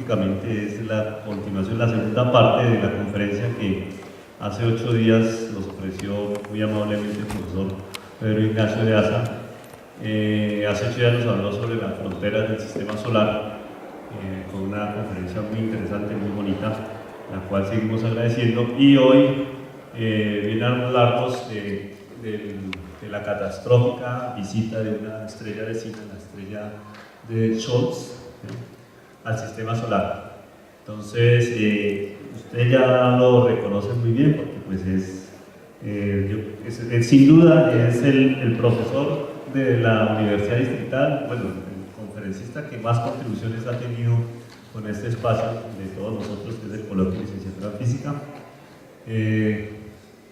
prácticamente es la continuación, la segunda parte de la conferencia que hace 8 días nos ofreció muy amablemente el profesor Pedro Ignacio de Asa. Hace 8 días nos habló sobre las fronteras del sistema solar, con una conferencia muy interesante, muy bonita, la cual seguimos agradeciendo, y hoy viene a hablarnos de la catastrófica visita de una estrella vecina, la estrella de Scholz, al sistema solar. Entonces, usted ya lo reconoce muy bien porque pues sin duda es el profesor de la Universidad Distrital, bueno, el conferencista que más contribuciones ha tenido con este espacio de todos nosotros, que es el Coloquio de Licenciatura en Física.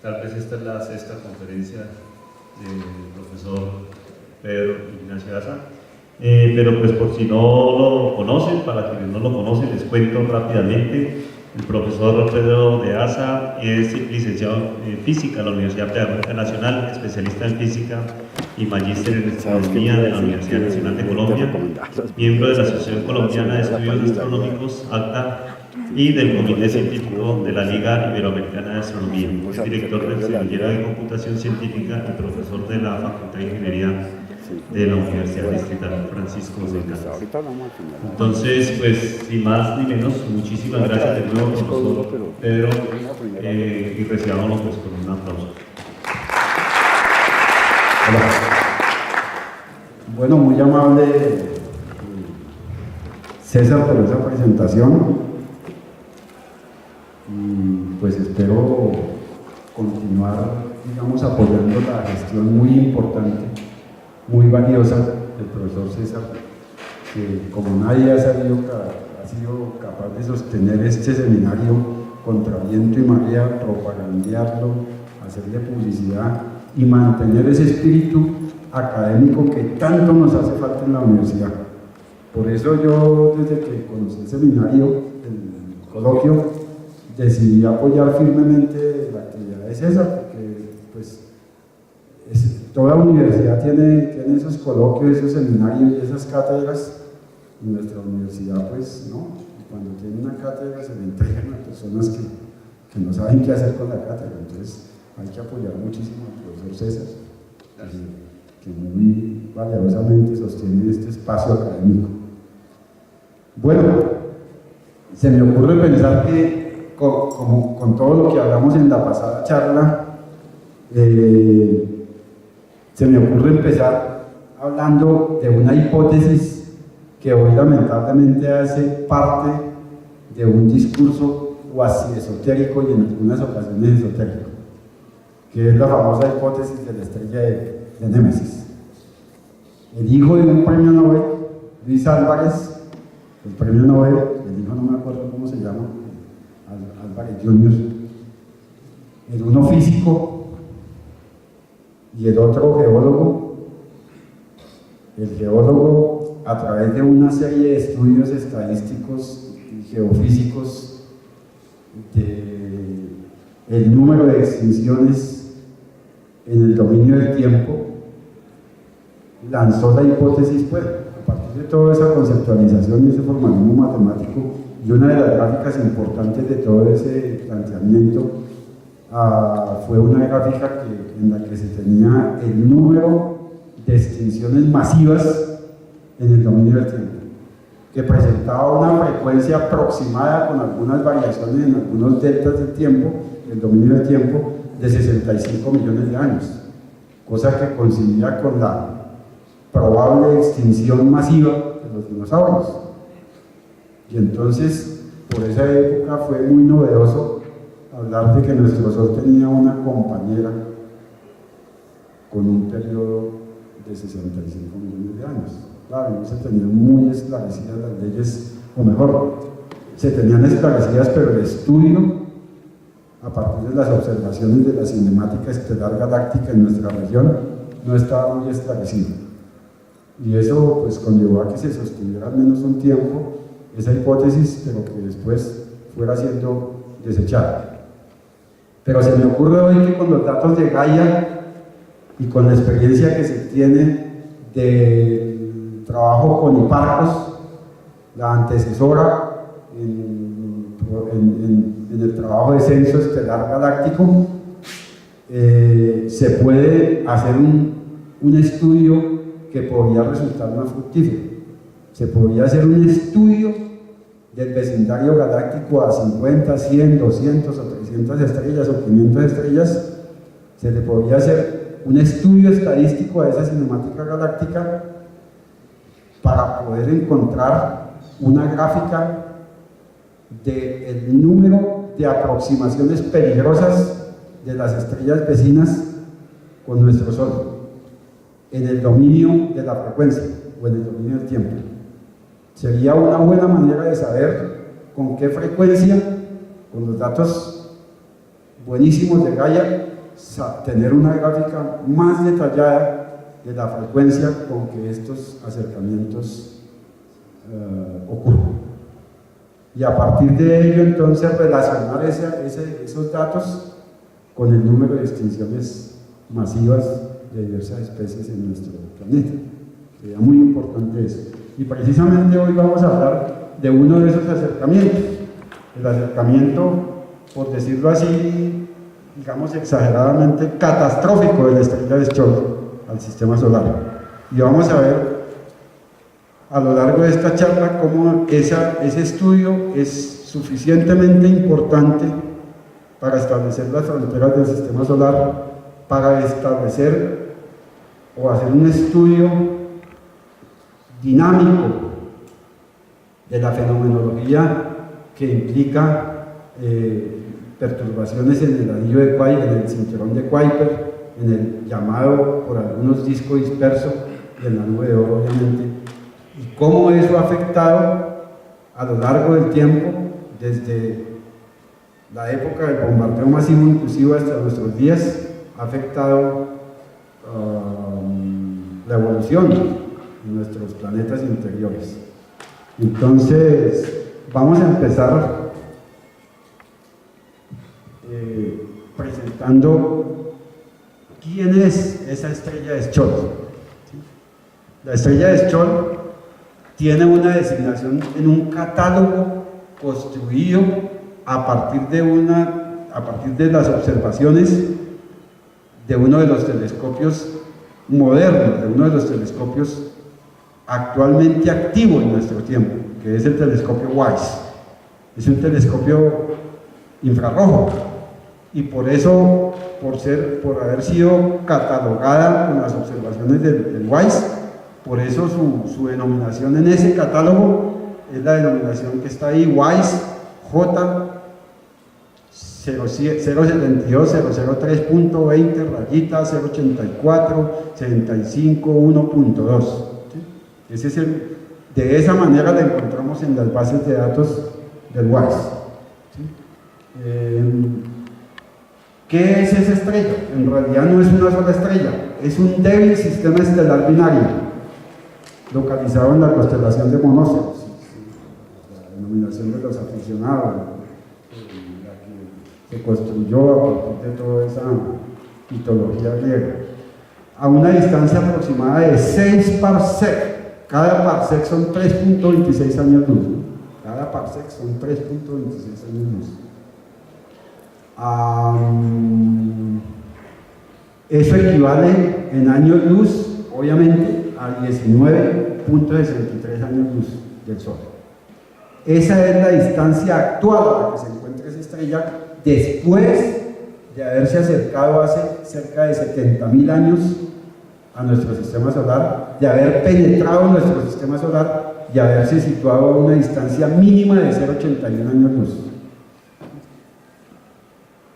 Tal vez esta es la sexta conferencia del profesor Pedro Ignacio Asa. Pero pues por si no lo conocen, para quienes no lo conocen, les cuento rápidamente. El profesor Pedro de Asa es licenciado en Física de la Universidad Pedagógica Nacional, especialista en Física y magíster en Astronomía de la Universidad Nacional de Colombia, miembro de la Asociación Colombiana de Estudios Astronómicos, ACTA, y del Comité Científico de la Liga Iberoamericana de Astronomía. Es director del Semillero de Computación Científica y profesor de la Facultad de Ingeniería de la Universidad Distrital Francisco de Caldas. Entonces, pues, sin más ni menos, muchísimas gracias de nuevo, profesor Pedro, y recibámoslo pues con un aplauso. Hola. Bueno, muy amable César por esa presentación. Pues espero continuar, digamos, apoyando la gestión muy importante, muy valiosa del profesor César, que como nadie ha sido capaz de sostener este seminario contra viento y marea, propagandearlo, hacerle publicidad y mantener ese espíritu académico que tanto nos hace falta en la universidad. Por eso yo, desde que conocí el seminario, el coloquio, decidí apoyar firmemente la actividad de César, porque pues, toda universidad tiene esos coloquios, esos seminarios y esas cátedras. En nuestra universidad, pues, no. Cuando tiene una cátedra se le entregan a personas que no saben qué hacer con la cátedra. Entonces, hay que apoyar muchísimo al profesor César, que muy valerosamente sostiene este espacio académico. Bueno, se me ocurre pensar que, con todo lo que hablamos en la pasada charla, se me ocurre empezar hablando de una hipótesis que hoy lamentablemente hace parte de un discurso cuasi esotérico y en algunas ocasiones esotérico, que es la famosa hipótesis de la estrella de Némesis. El hijo de un premio Nobel, Luis Álvarez, el premio Nobel, el hijo no me acuerdo cómo se llama, Álvarez Jr., el uno físico y el otro geólogo. El geólogo, a través de una serie de estudios estadísticos y geofísicos del número de extinciones en el dominio del tiempo, lanzó la hipótesis, pues, a partir de toda esa conceptualización y ese formalismo matemático, y una de las gráficas importantes de todo ese planteamiento fue una gráfica en la que se tenía el número de extinciones masivas en el dominio del tiempo, que presentaba una frecuencia aproximada con algunas variaciones en algunos deltas del tiempo, el dominio del tiempo, de 65 millones de años, cosa que coincidía con la probable extinción masiva de los dinosaurios. Y entonces, por esa época fue muy novedoso hablar de que nuestro Sol tenía una compañera con un periodo de 65 millones de años. Claro, no se tenían muy esclarecidas las leyes, o mejor, se tenían esclarecidas, pero el estudio, a partir de las observaciones de la cinemática estelar galáctica en nuestra región, no estaba muy esclarecido. Y eso pues conllevó a que se sostuviera al menos un tiempo esa hipótesis, pero que después fuera siendo desechada. Pero se me ocurre hoy que con los datos de Gaia y con la experiencia que se tiene del trabajo con Hipparcos, la antecesora en el trabajo de censo estelar galáctico, se puede hacer un estudio que podría resultar más fructífero. Se podría hacer un estudio del vecindario galáctico a 50, 100, 200 o 300 estrellas o 500 estrellas. Se le podría hacer un estudio estadístico a esa cinemática galáctica para poder encontrar una gráfica del número de aproximaciones peligrosas de las estrellas vecinas con nuestro Sol en el dominio de la frecuencia o en el dominio del tiempo. Sería una buena manera de saber con qué frecuencia, con los datos buenísimos de Gaia, tener una gráfica más detallada de la frecuencia con que estos acercamientos ocurren. Y a partir de ello, entonces, relacionar esos datos con el número de extinciones masivas de diversas especies en nuestro planeta. Sería muy importante eso. Y precisamente hoy vamos a hablar de uno de esos acercamientos, el acercamiento, por decirlo así, digamos exageradamente catastrófico de la estrella de Schwarzschild al sistema solar. Y vamos a ver a lo largo de esta charla cómo ese estudio es suficientemente importante para establecer las fronteras del sistema solar, para establecer o hacer un estudio dinámico de la fenomenología que implica perturbaciones en el anillo de Kuiper, en el cinturón de Kuiper, en el llamado por algunos disco disperso y en la nube de oro, obviamente, y cómo eso ha afectado a lo largo del tiempo, desde la época del bombardeo masivo inclusive hasta nuestros días, ha afectado la evolución en nuestros planetas interiores. Entonces, vamos a empezar presentando quién es esa estrella de Schwarzschild. La estrella de Schwarzschild tiene una designación en un catálogo construido a partir de las observaciones de uno de los telescopios modernos, de uno de los telescopios actualmente activo en nuestro tiempo, que es el telescopio WISE. Es un telescopio infrarrojo y por eso, por haber sido catalogada con las observaciones del WISE, por eso su denominación en ese catálogo es la denominación que está ahí, WISE J 072.003.20 rayita 084.75.1.2. Ese es de esa manera la encontramos en las bases de datos del WISE. ¿Sí? ¿Qué es esa estrella? En realidad no es una sola estrella, es un débil sistema estelar binario, localizado en la constelación de Monóceros, la denominación de los aficionados, la que se construyó a partir de toda esa mitología griega, a una distancia aproximada de 6 parsec. Cada parsec son 3.26 años luz. Cada parsec son 3.26 años luz. Eso equivale en años luz, obviamente, a 19.63 años luz del Sol. Esa es la distancia actual a la que se encuentra esa estrella después de haberse acercado hace cerca de 70.000 años a nuestro sistema solar, de haber penetrado en nuestro sistema solar y haberse situado a una distancia mínima de 0.81 años luz.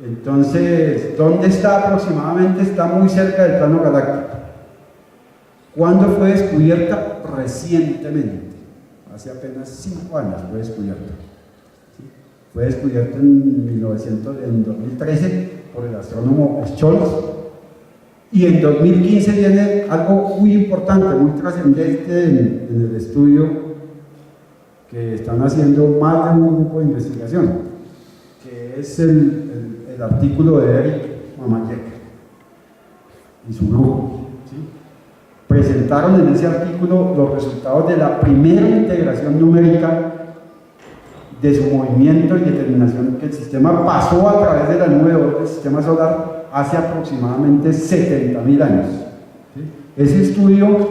Entonces, ¿dónde está aproximadamente? Está muy cerca del plano galáctico. ¿Cuándo fue descubierta? Recientemente, hace apenas 5 años fue descubierta. ¿Sí? Fue descubierta en 2013 por el astrónomo Scholz, y en 2015 viene algo muy importante, muy trascendente en el estudio que están haciendo más de un grupo de investigación, que es el artículo de Eric Mamayek y su grupo. ¿Sí? Presentaron en ese artículo los resultados de la primera integración numérica de su movimiento y determinación, que el sistema pasó a través de la nube de Oort del sistema solar hace aproximadamente 70.000 años. ¿Sí? Ese estudio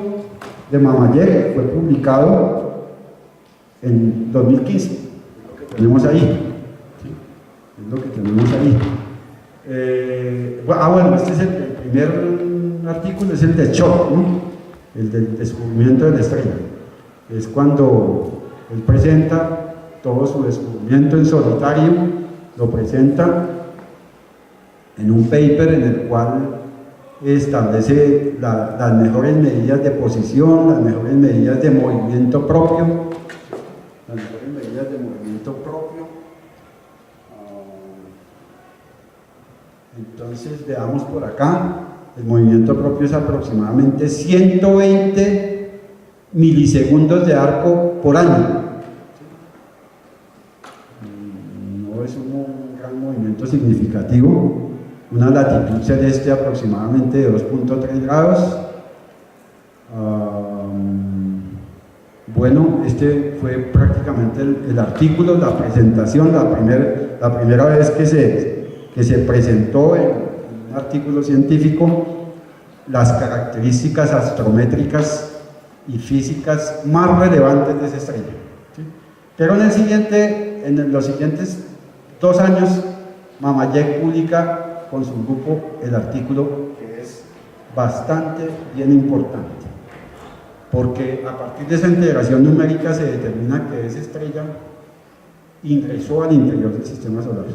de Mamayev fue publicado en 2015, es lo que tenemos ahí. ¿Sí? Es lo que tenemos ahí. Bueno, este es el primer artículo, es el de Choc, ¿no? El del descubrimiento de la estrella. Es cuando él presenta todo su descubrimiento en solitario, lo presenta en un paper en el cual establece las mejores medidas de posición, las mejores medidas de movimiento propio, Entonces veamos por acá, el movimiento propio es aproximadamente 120 milisegundos de arco por año. No es un gran movimiento significativo, una latitud celeste aproximadamente de 2.3 grados. Bueno, este fue prácticamente el artículo, la presentación, la primera vez que se presentó en un artículo científico las características astrométricas y físicas más relevantes de esa estrella. ¿Sí? Pero en los siguientes 2 años, Mamayev publica con su grupo el artículo que es bastante bien importante, porque a partir de esa integración numérica se determina que esa estrella ingresó al interior del sistema solar,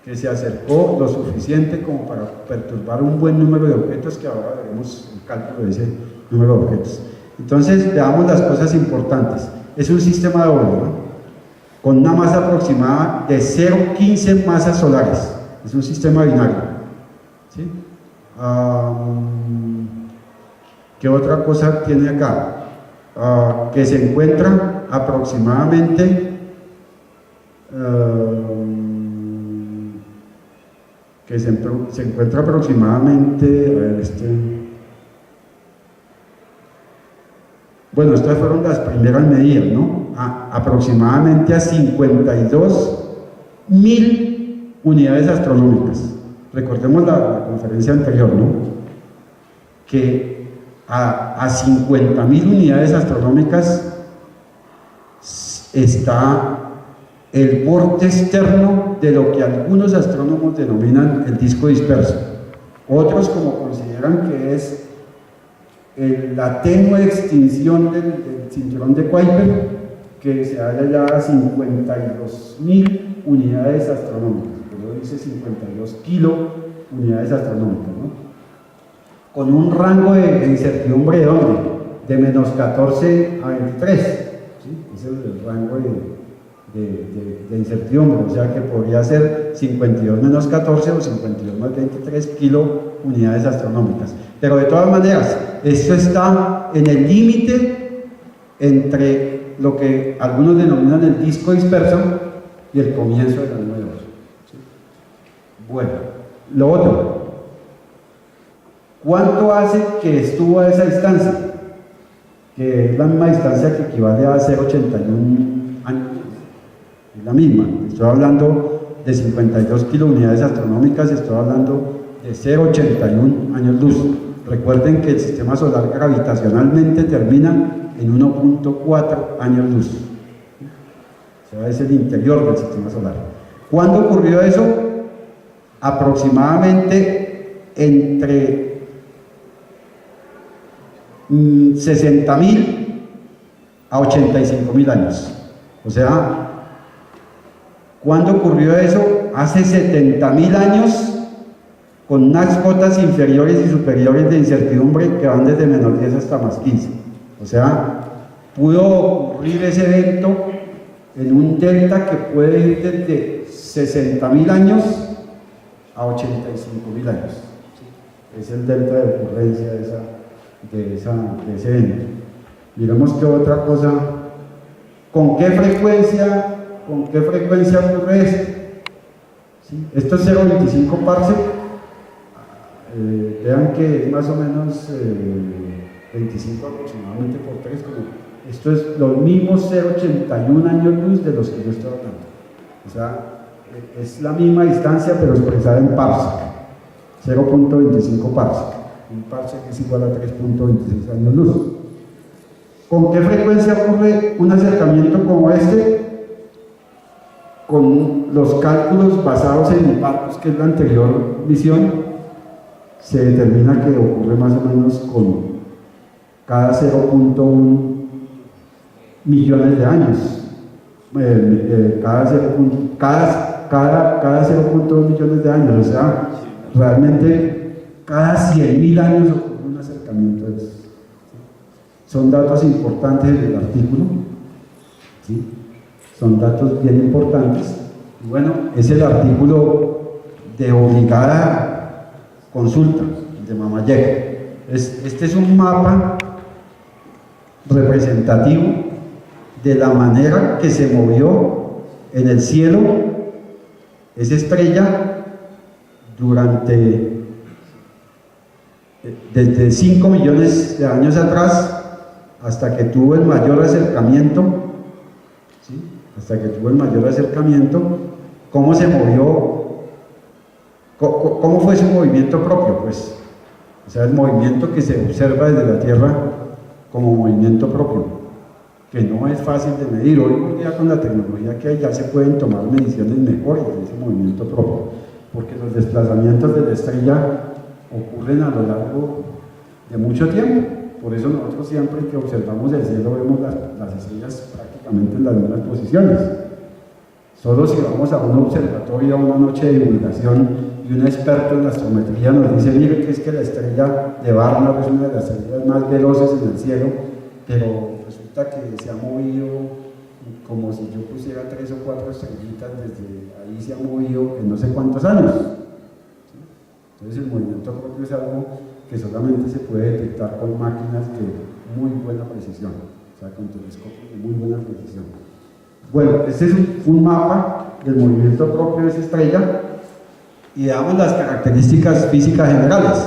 que se acercó lo suficiente como para perturbar un buen número de objetos, que ahora veremos el cálculo de ese número de objetos. Entonces veamos las cosas importantes. Es un sistema de oro, ¿no? Con una masa aproximada de 0,15 masas solares. Es un sistema binario, ¿sí? ¿Qué otra cosa tiene acá? Que se encuentra aproximadamente bueno, estas fueron las primeras medidas, ¿no? Aproximadamente a 52.000 unidades astronómicas. Recordemos la conferencia anterior, ¿no? Que a 50.000 unidades astronómicas está el borde externo de lo que algunos astrónomos denominan el disco disperso. Otros como consideran que es la tenue extinción del cinturón de Kuiper, que se halla ya a 52.000 unidades astronómicas, pero dice 52 unidades astronómicas, ¿no? Con un rango de incertidumbre ¿de dónde? De menos 14 a 23, ¿sí? Ese es el rango de incertidumbre, o sea que podría ser 52 menos 14 o 52 más 23 unidades astronómicas. Pero de todas maneras, esto está en el límite entre lo que algunos denominan el disco disperso y el comienzo de la nube de Oort. ¿Sí? Bueno, lo otro, ¿cuánto hace que estuvo a esa distancia? Que es la misma distancia que equivale a 0,81 años. Es la misma. Estoy hablando de 52 unidades astronómicas, estoy hablando de 0,81 años luz. Recuerden que el sistema solar gravitacionalmente termina en 1,4 años luz. O sea, es el interior del sistema solar. ¿Cuándo ocurrió eso? Aproximadamente entre 60.000 a 85.000 años. O sea, ¿cuándo ocurrió eso? Hace 70.000 años, con unas cotas inferiores y superiores de incertidumbre que van desde menos 10 hasta más 15. O sea, pudo ocurrir ese evento en un delta que puede ir desde 60.000 años a 85.000 años. Es el delta de ocurrencia de ese evento. Miremos qué otra cosa. ¿Con qué frecuencia ocurre esto? ¿Sí? Esto es 0,25 parsec. Vean que es más o menos 25 aproximadamente por 3, como esto es los mismos 0,81 años luz de los que yo estoy hablando. O sea, es la misma distancia, pero expresada en parsec, 0.25 parsec. Un parsec es igual a 3.26 años luz. ¿Con qué frecuencia ocurre un acercamiento como este? Con los cálculos basados en IPARCOS, que es la anterior misión, se determina que ocurre más o menos con cada 0.1 millones de años. Cada 0.1 millones de años, o sea, realmente cada 100.000 años ocurre un acercamiento de eso. Son datos importantes del artículo, ¿sí? Son datos bien importantes. Y bueno, es el artículo de obligada consulta de Mamayev. Este es un mapa representativo de la manera que se movió en el cielo esa estrella desde 5 millones de años atrás hasta que tuvo el mayor acercamiento, ¿sí? Hasta que tuvo el mayor acercamiento, cómo se movió, cómo fue su movimiento propio, pues, o sea, el movimiento que se observa desde la Tierra como movimiento propio, que no es fácil de medir. Hoy por día con la tecnología que hay ya se pueden tomar mediciones mejores de ese movimiento propio, porque los desplazamientos de la estrella ocurren a lo largo de mucho tiempo. Por eso nosotros siempre que observamos el cielo vemos las estrellas prácticamente en las mismas posiciones. Solo si vamos a un observatorio, a una noche de divulgación y un experto en astrometría nos dice, mire que es que la estrella de Barnard es una de las estrellas más veloces en el cielo, pero resulta que se ha movido como si yo pusiera 3 o 4 estrellitas, desde ahí se ha movido en no sé cuántos años. Entonces el movimiento propio es algo que solamente se puede detectar con máquinas de muy buena precisión, o sea, con telescopios de muy buena precisión. Bueno, este es un mapa del movimiento propio de esa estrella y damos las características físicas generales.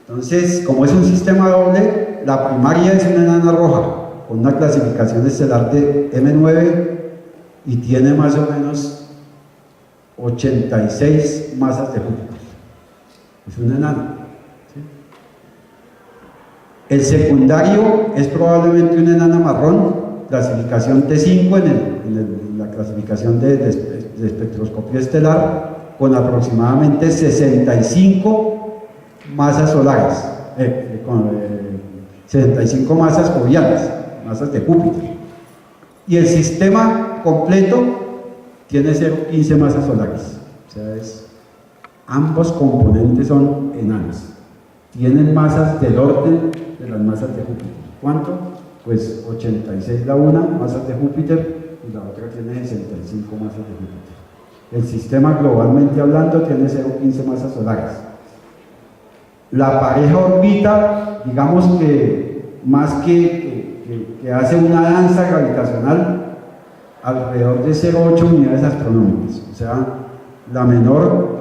Entonces, como es un sistema doble, la primaria es una enana roja con una clasificación estelar de M9 y tiene más o menos 86 masas de Júpiter. Es una enana, ¿sí? El secundario es probablemente una enana marrón, clasificación T5 en la clasificación de espectroscopía estelar, con aproximadamente 65 masas solares, 65 masas jovianas, masas de Júpiter. Y el sistema completo tiene 0,15 masas solares, o sea, ambos componentes son enanos. Tienen masas del orden de las masas de Júpiter. ¿Cuánto? Pues 86 la una, masas de Júpiter, y la otra tiene 65 masas de Júpiter. El sistema globalmente hablando tiene 0,15 masas solares. La pareja orbita, digamos que más que hace una danza gravitacional alrededor de 0,8 unidades astronómicas. O sea, la menor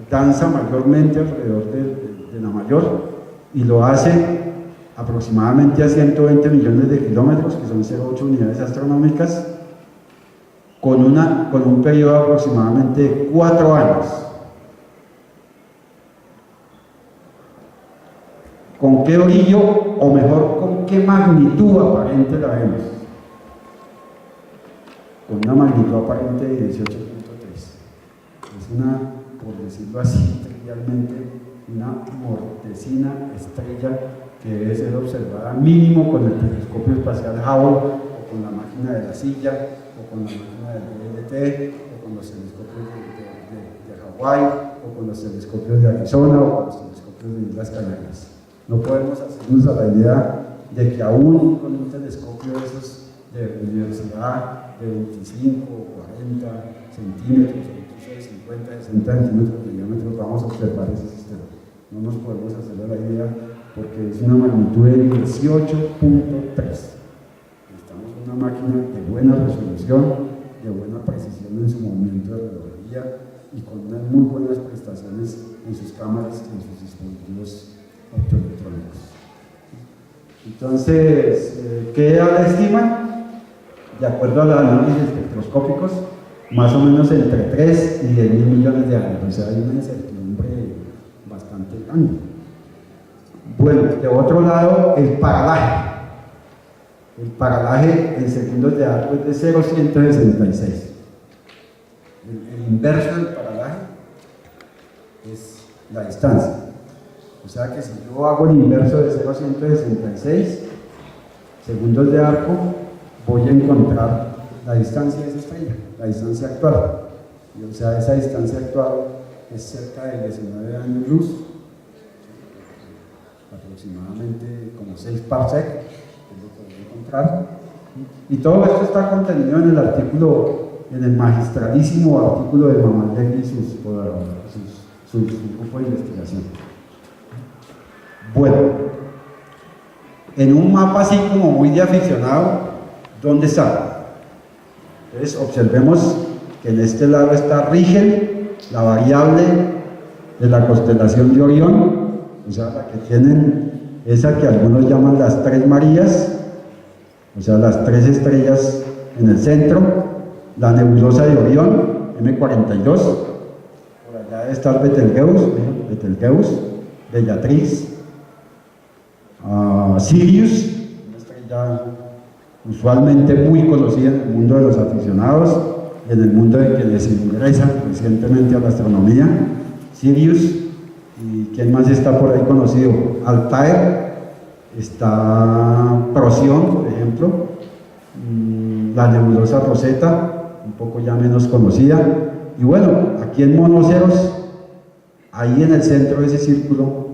danza mayormente alrededor de la mayor, y lo hace aproximadamente a 120 millones de kilómetros, que son 0,8 unidades astronómicas, con un periodo de aproximadamente 4 años. ¿Con qué brillo, o mejor, con qué magnitud aparente la vemos? Con una magnitud aparente de 18.3. Es una, por decirlo así trivialmente, una mortecina estrella que debe ser observada mínimo con el telescopio espacial Hubble, o con la máquina de la silla, o con la máquina del DLT, o con los telescopios de Hawái, o con los telescopios de Arizona, o con los telescopios de Islas Canarias. No podemos hacernos a la idea de que aún con un telescopio de esos de universidad de 25 o 40 centímetros, incluso de 50, 60 centímetros de diámetro, vamos a observar ese sistema. No nos podemos hacer a la idea porque es una magnitud de 18.3. Necesitamos una máquina de buena resolución, de buena precisión en su movimiento de relojería y con unas muy buenas prestaciones en sus cámaras y en sus dispositivos optoelectrónicos. Entonces, ¿qué edad estiman? De acuerdo a los análisis espectroscópicos, más o menos entre 3 y 10 mil millones de años, o sea, hay una incertidumbre bastante grande. Bueno, de otro lado, el paralaje. El paralaje en segundos de arco es de 0,166. El inverso del paralaje es la distancia. O sea que si yo hago el inverso de 0,166 segundos de arco, voy a encontrar la distancia de esa estrella, la distancia actual. Y, o sea, esa distancia actual es cerca de 19 años luz, aproximadamente como 6 parsec, que es lo que voy a encontrar. Y todo esto está contenido en el artículo, en el magistralísimo artículo de Mamaldegui y su grupo de investigación. Bueno, en un mapa así como muy de aficionado, ¿dónde está? Entonces observemos que en este lado está Rigel, la variable de la constelación de Orión, o sea, la que tienen, esa que algunos llaman las tres Marías, o sea, las tres estrellas en el centro, la nebulosa de Orión, M42, por allá está el Betelgeuse, Bellatrix, Sirius, una estrella usualmente muy conocida en el mundo de los aficionados y en el mundo de quienes ingresan recientemente a la astronomía, Sirius. ¿Y quién más está por ahí conocido? Altair, está Procyon, por ejemplo, la nebulosa Rosetta, un poco ya menos conocida, y bueno, aquí en Monoceros, ahí en el centro de ese círculo,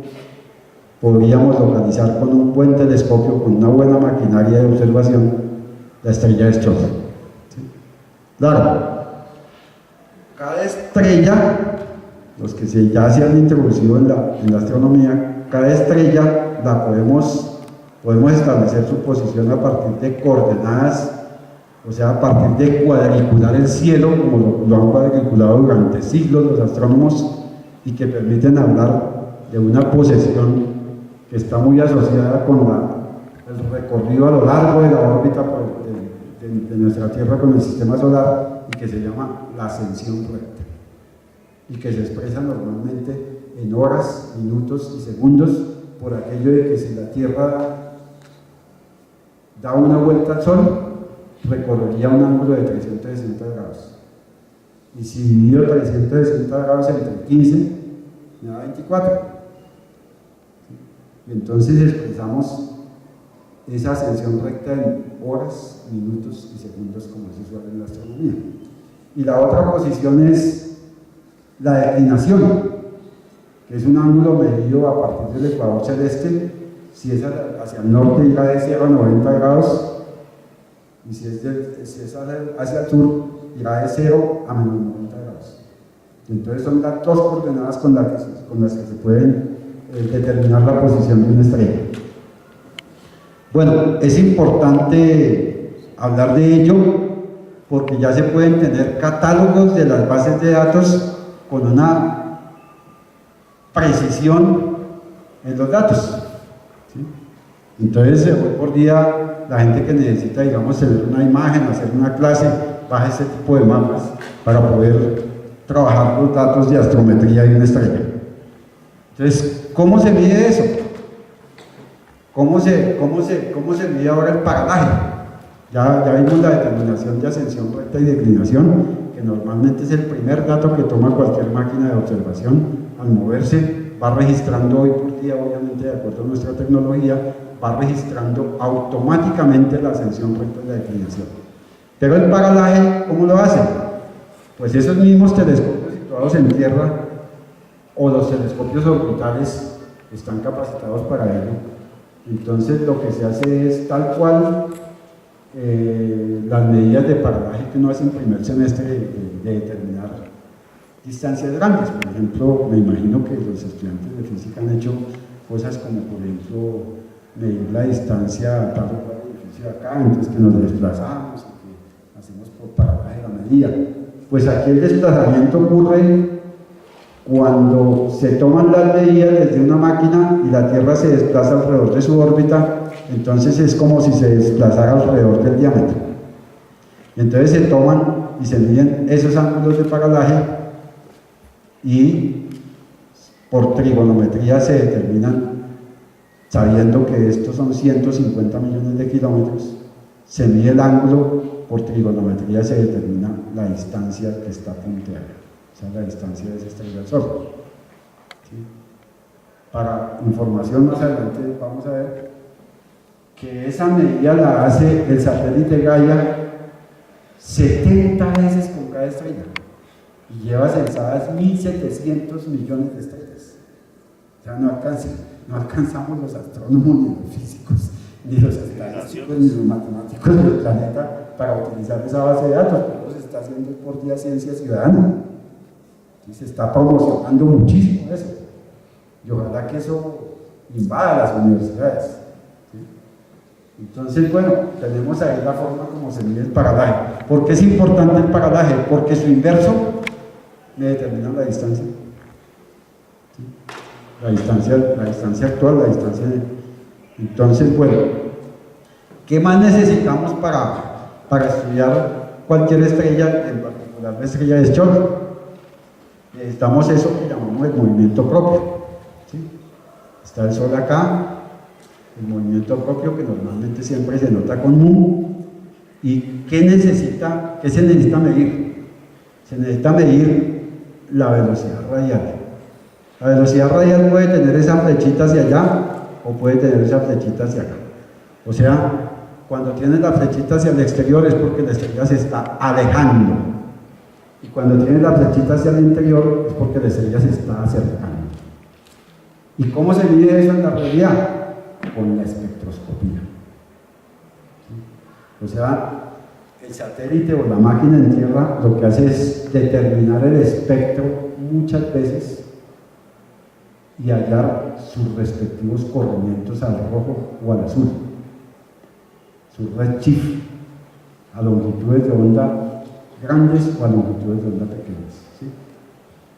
podríamos localizar con un buen telescopio, con una buena maquinaria de observación, la estrella de Schwarzschild. ¿Sí? Claro, cada estrella, los que ya se han introducido en la astronomía, cada estrella la podemos establecer su posición a partir de coordenadas, o sea, a partir de cuadricular el cielo, como lo han cuadriculado durante siglos los astrónomos, y que permiten hablar de una posesión que está muy asociada con el recorrido a lo largo de la órbita de nuestra Tierra con el sistema solar, y que se llama la ascensión recta, y que se expresa normalmente en horas, minutos y segundos, por aquello de que si la Tierra da una vuelta al Sol, recorrería un ángulo de 360 grados. Y si divido 360 grados entre 15, me da 24. Y entonces expresamos esa ascensión recta en horas, minutos y segundos, como es usual en la astronomía. Y la otra posición es la declinación, que es un ángulo medido a partir del ecuador celeste. Si es hacia el norte, irá de 0 a 90 grados, y si es hacia el sur, irá de 0 a menos 90 grados. Entonces son las dos coordenadas con las que se pueden determinar la posición de una estrella. Bueno, es importante hablar de ello porque ya se pueden tener catálogos de las bases de datos con una precisión en los datos. ¿Sí? Entonces, hoy por día, la gente que necesita, digamos, tener una imagen, hacer una clase, baja ese tipo de mapas para poder trabajar los datos de astrometría de una estrella. Entonces, ¿cómo se mide eso? ¿Cómo se mide ahora el paralaje? Ya vimos la determinación de ascensión recta y declinación, que normalmente es el primer dato que toma cualquier máquina de observación al moverse, va registrando hoy por día, obviamente de acuerdo a nuestra tecnología, va registrando automáticamente la ascensión recta y la declinación. Pero el paralaje, ¿cómo lo hace? Pues esos mismos telescopios situados en tierra o los telescopios orbitales están capacitados para ello. Entonces lo que se hace es tal cual las medidas de paralaje que uno hace en primer semestre de determinar distancias grandes. Por ejemplo, me imagino que los estudiantes de física han hecho cosas como, por ejemplo, medir la distancia tal cual el edificio de acá, entonces que nos desplazamos y que hacemos por paralaje la medida. Pues aquí el desplazamiento ocurre cuando se toman las medidas desde una máquina y la Tierra se desplaza alrededor de su órbita, entonces es como si se desplazara alrededor del diámetro. Entonces se toman y se miden esos ángulos de paralaje y por trigonometría se determinan, sabiendo que estos son 150 millones de kilómetros, se mide el ángulo, por trigonometría se determina la distancia que está punteada, o sea, la distancia de esa estrella al Sol. ¿Sí? Para información más adelante vamos a ver que esa medida la hace el satélite Gaia 70 veces con cada estrella y lleva censadas 1.700 millones de estrellas. O sea, no alcanzamos los astrónomos, ni los físicos, ni los estadísticos, ni los matemáticos del planeta para utilizar esa base de datos, pero se está haciendo por día ciencia ciudadana. Y se está promocionando muchísimo eso. Y ojalá que eso invada las universidades. ¿Sí? Entonces, bueno, tenemos ahí la forma como se mide el paralaje. ¿Por qué es importante el paralaje? Porque su inverso me determina la distancia. ¿Sí? La distancia actual, la distancia de... Entonces, bueno, ¿qué más necesitamos para estudiar cualquier estrella, en particular la estrella de Schwarzschild? Necesitamos eso que llamamos el movimiento propio. ¿Sí? Está el Sol acá, el movimiento propio que normalmente siempre se nota con mu. ¿Y qué se necesita medir? Se necesita medir la velocidad radial. La velocidad radial puede tener esa flechita hacia allá o puede tener esa flechita hacia acá. O sea, cuando tiene la flechita hacia el exterior es porque la estrella se está alejando. Y cuando tiene la flechita hacia el interior es porque la estrella se está acercando. ¿Y cómo se mide eso en la realidad? Con la espectroscopía. ¿Sí? O sea, el satélite o la máquina en Tierra lo que hace es determinar el espectro muchas veces y hallar sus respectivos corrimientos al rojo o al azul, su redshift, a longitudes de onda grandes o a longitudes de onda pequeñas. ¿Sí?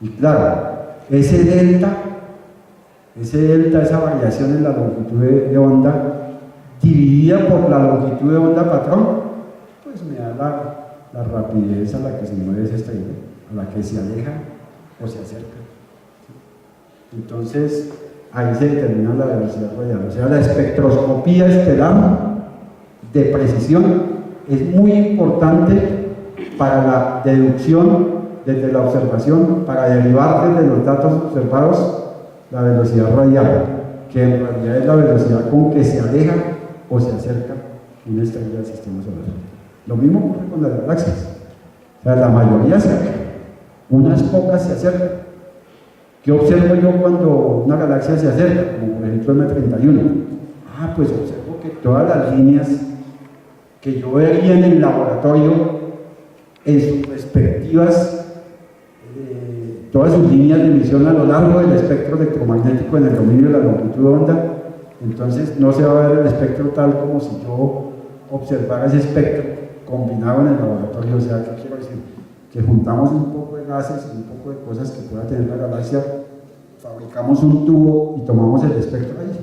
Y claro, ese delta, esa variación en la longitud de onda, dividida por la longitud de onda patrón, pues me da la rapidez a la que se mueve esa estrella, a la que se aleja o se acerca. Entonces, ahí se determina la velocidad radial. O sea, la espectroscopía estelar de precisión es muy importante para la deducción desde la observación, para derivar desde los datos observados la velocidad radial, que en realidad es la velocidad con que se aleja o se acerca una estrella del sistema solar. Lo mismo ocurre con las galaxias. O sea, la mayoría se aleja, unas pocas se acercan. ¿Qué observo yo cuando una galaxia se acerca? Como por ejemplo M31. Pues observo que todas las líneas que yo veía en el laboratorio, en sus respectivas, todas sus líneas de emisión a lo largo del espectro electromagnético en el dominio de la longitud de onda, entonces no se va a ver el espectro tal como si yo observara ese espectro combinado en el laboratorio. O sea, ¿qué quiero decir? Que juntamos un poco de gases y un poco de cosas que pueda tener la galaxia, fabricamos un tubo y tomamos el espectro ahí.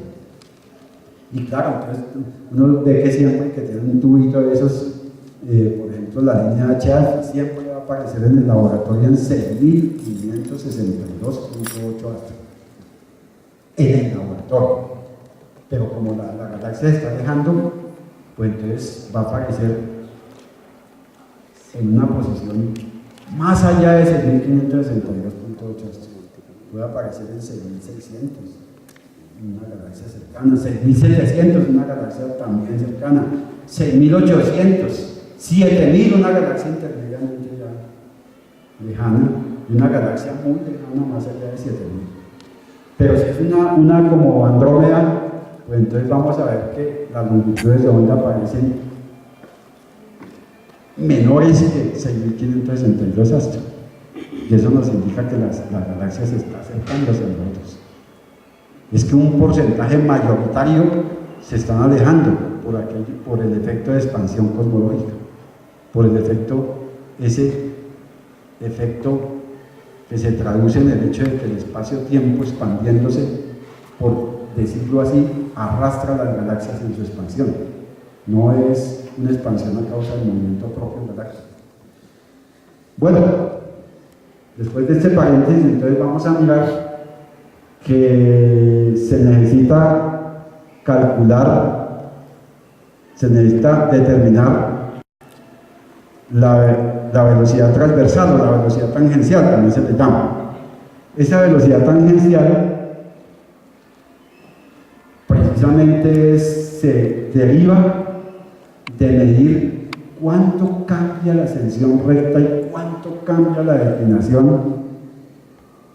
Y claro, entonces uno ve que siempre que tiene un tubito de esos, por ejemplo la línea H-alfa, siempre va a aparecer en el laboratorio en 6.562.8 astros. En el laboratorio. Pero como la galaxia se está alejando, pues entonces va a aparecer en una posición más allá de 6.562.8 astros. Puede aparecer en 6.600, una galaxia cercana, 6.700, una galaxia también cercana, 6.800, 7.000, una galaxia intermediamente ya lejana, y una galaxia muy lejana más allá de 7.000. Pero si es una como Andrómeda, pues entonces vamos a ver que las longitudes de onda aparecen menores que 6.562 astros. Y eso nos indica que la galaxia se está acercando hacia nosotros. Es que un porcentaje mayoritario se están alejando por el efecto de expansión cosmológica, por el efecto, ese efecto que se traduce en el hecho de que el espacio-tiempo expandiéndose, por decirlo así, arrastra las galaxias en su expansión. No es una expansión a causa del movimiento propio galáctico. Bueno, después de este paréntesis, entonces vamos a mirar que se necesita calcular, se necesita determinar la velocidad transversal o la velocidad tangencial, también se le llama. Esa velocidad tangencial precisamente se deriva de medir cuánto cambia la ascensión recta y cuánto cambia la declinación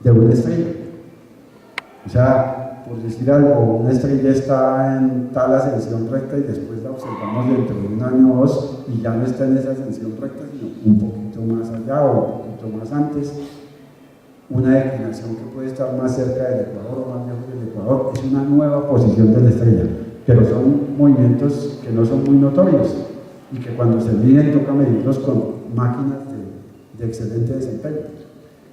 de una estrella. O sea, por decir algo, una estrella está en tal ascensión recta y después la observamos dentro de un año o dos y ya no está en esa ascensión recta, sino un poquito más allá o un poquito más antes. Una declinación que puede estar más cerca del ecuador o más lejos del ecuador es una nueva posición de la estrella, pero son movimientos que no son muy notorios y que cuando se miden toca medirlos con máquinas de excelente desempeño.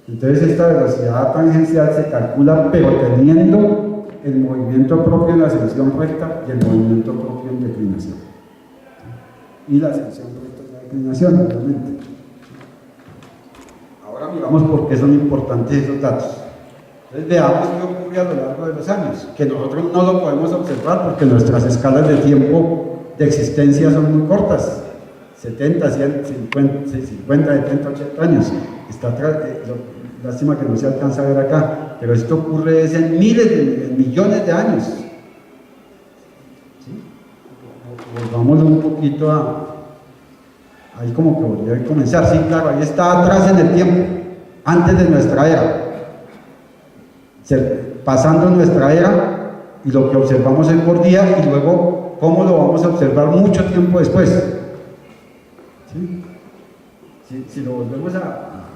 Entonces esta velocidad tangencial se calcula pero teniendo el movimiento propio en la ascensión recta y el movimiento propio en declinación. Y la ascensión recta y la declinación, obviamente. Ahora miramos por qué son importantes esos datos. Entonces veamos qué ocurre a lo largo de los años, que nosotros no lo podemos observar porque nuestras escalas de tiempo de existencia son muy cortas, 70, 100, 50, 70, 80 años. Lástima que no se alcanza a ver acá, pero esto ocurre en miles de millones de años. ¿Sí? Volvamos un poquito ahí como que volvió a comenzar. Sí, claro, ahí está atrás en el tiempo, antes de nuestra era. Pasando nuestra era y lo que observamos hoy por día y luego cómo lo vamos a observar mucho tiempo después. ¿Sí? Si lo volvemos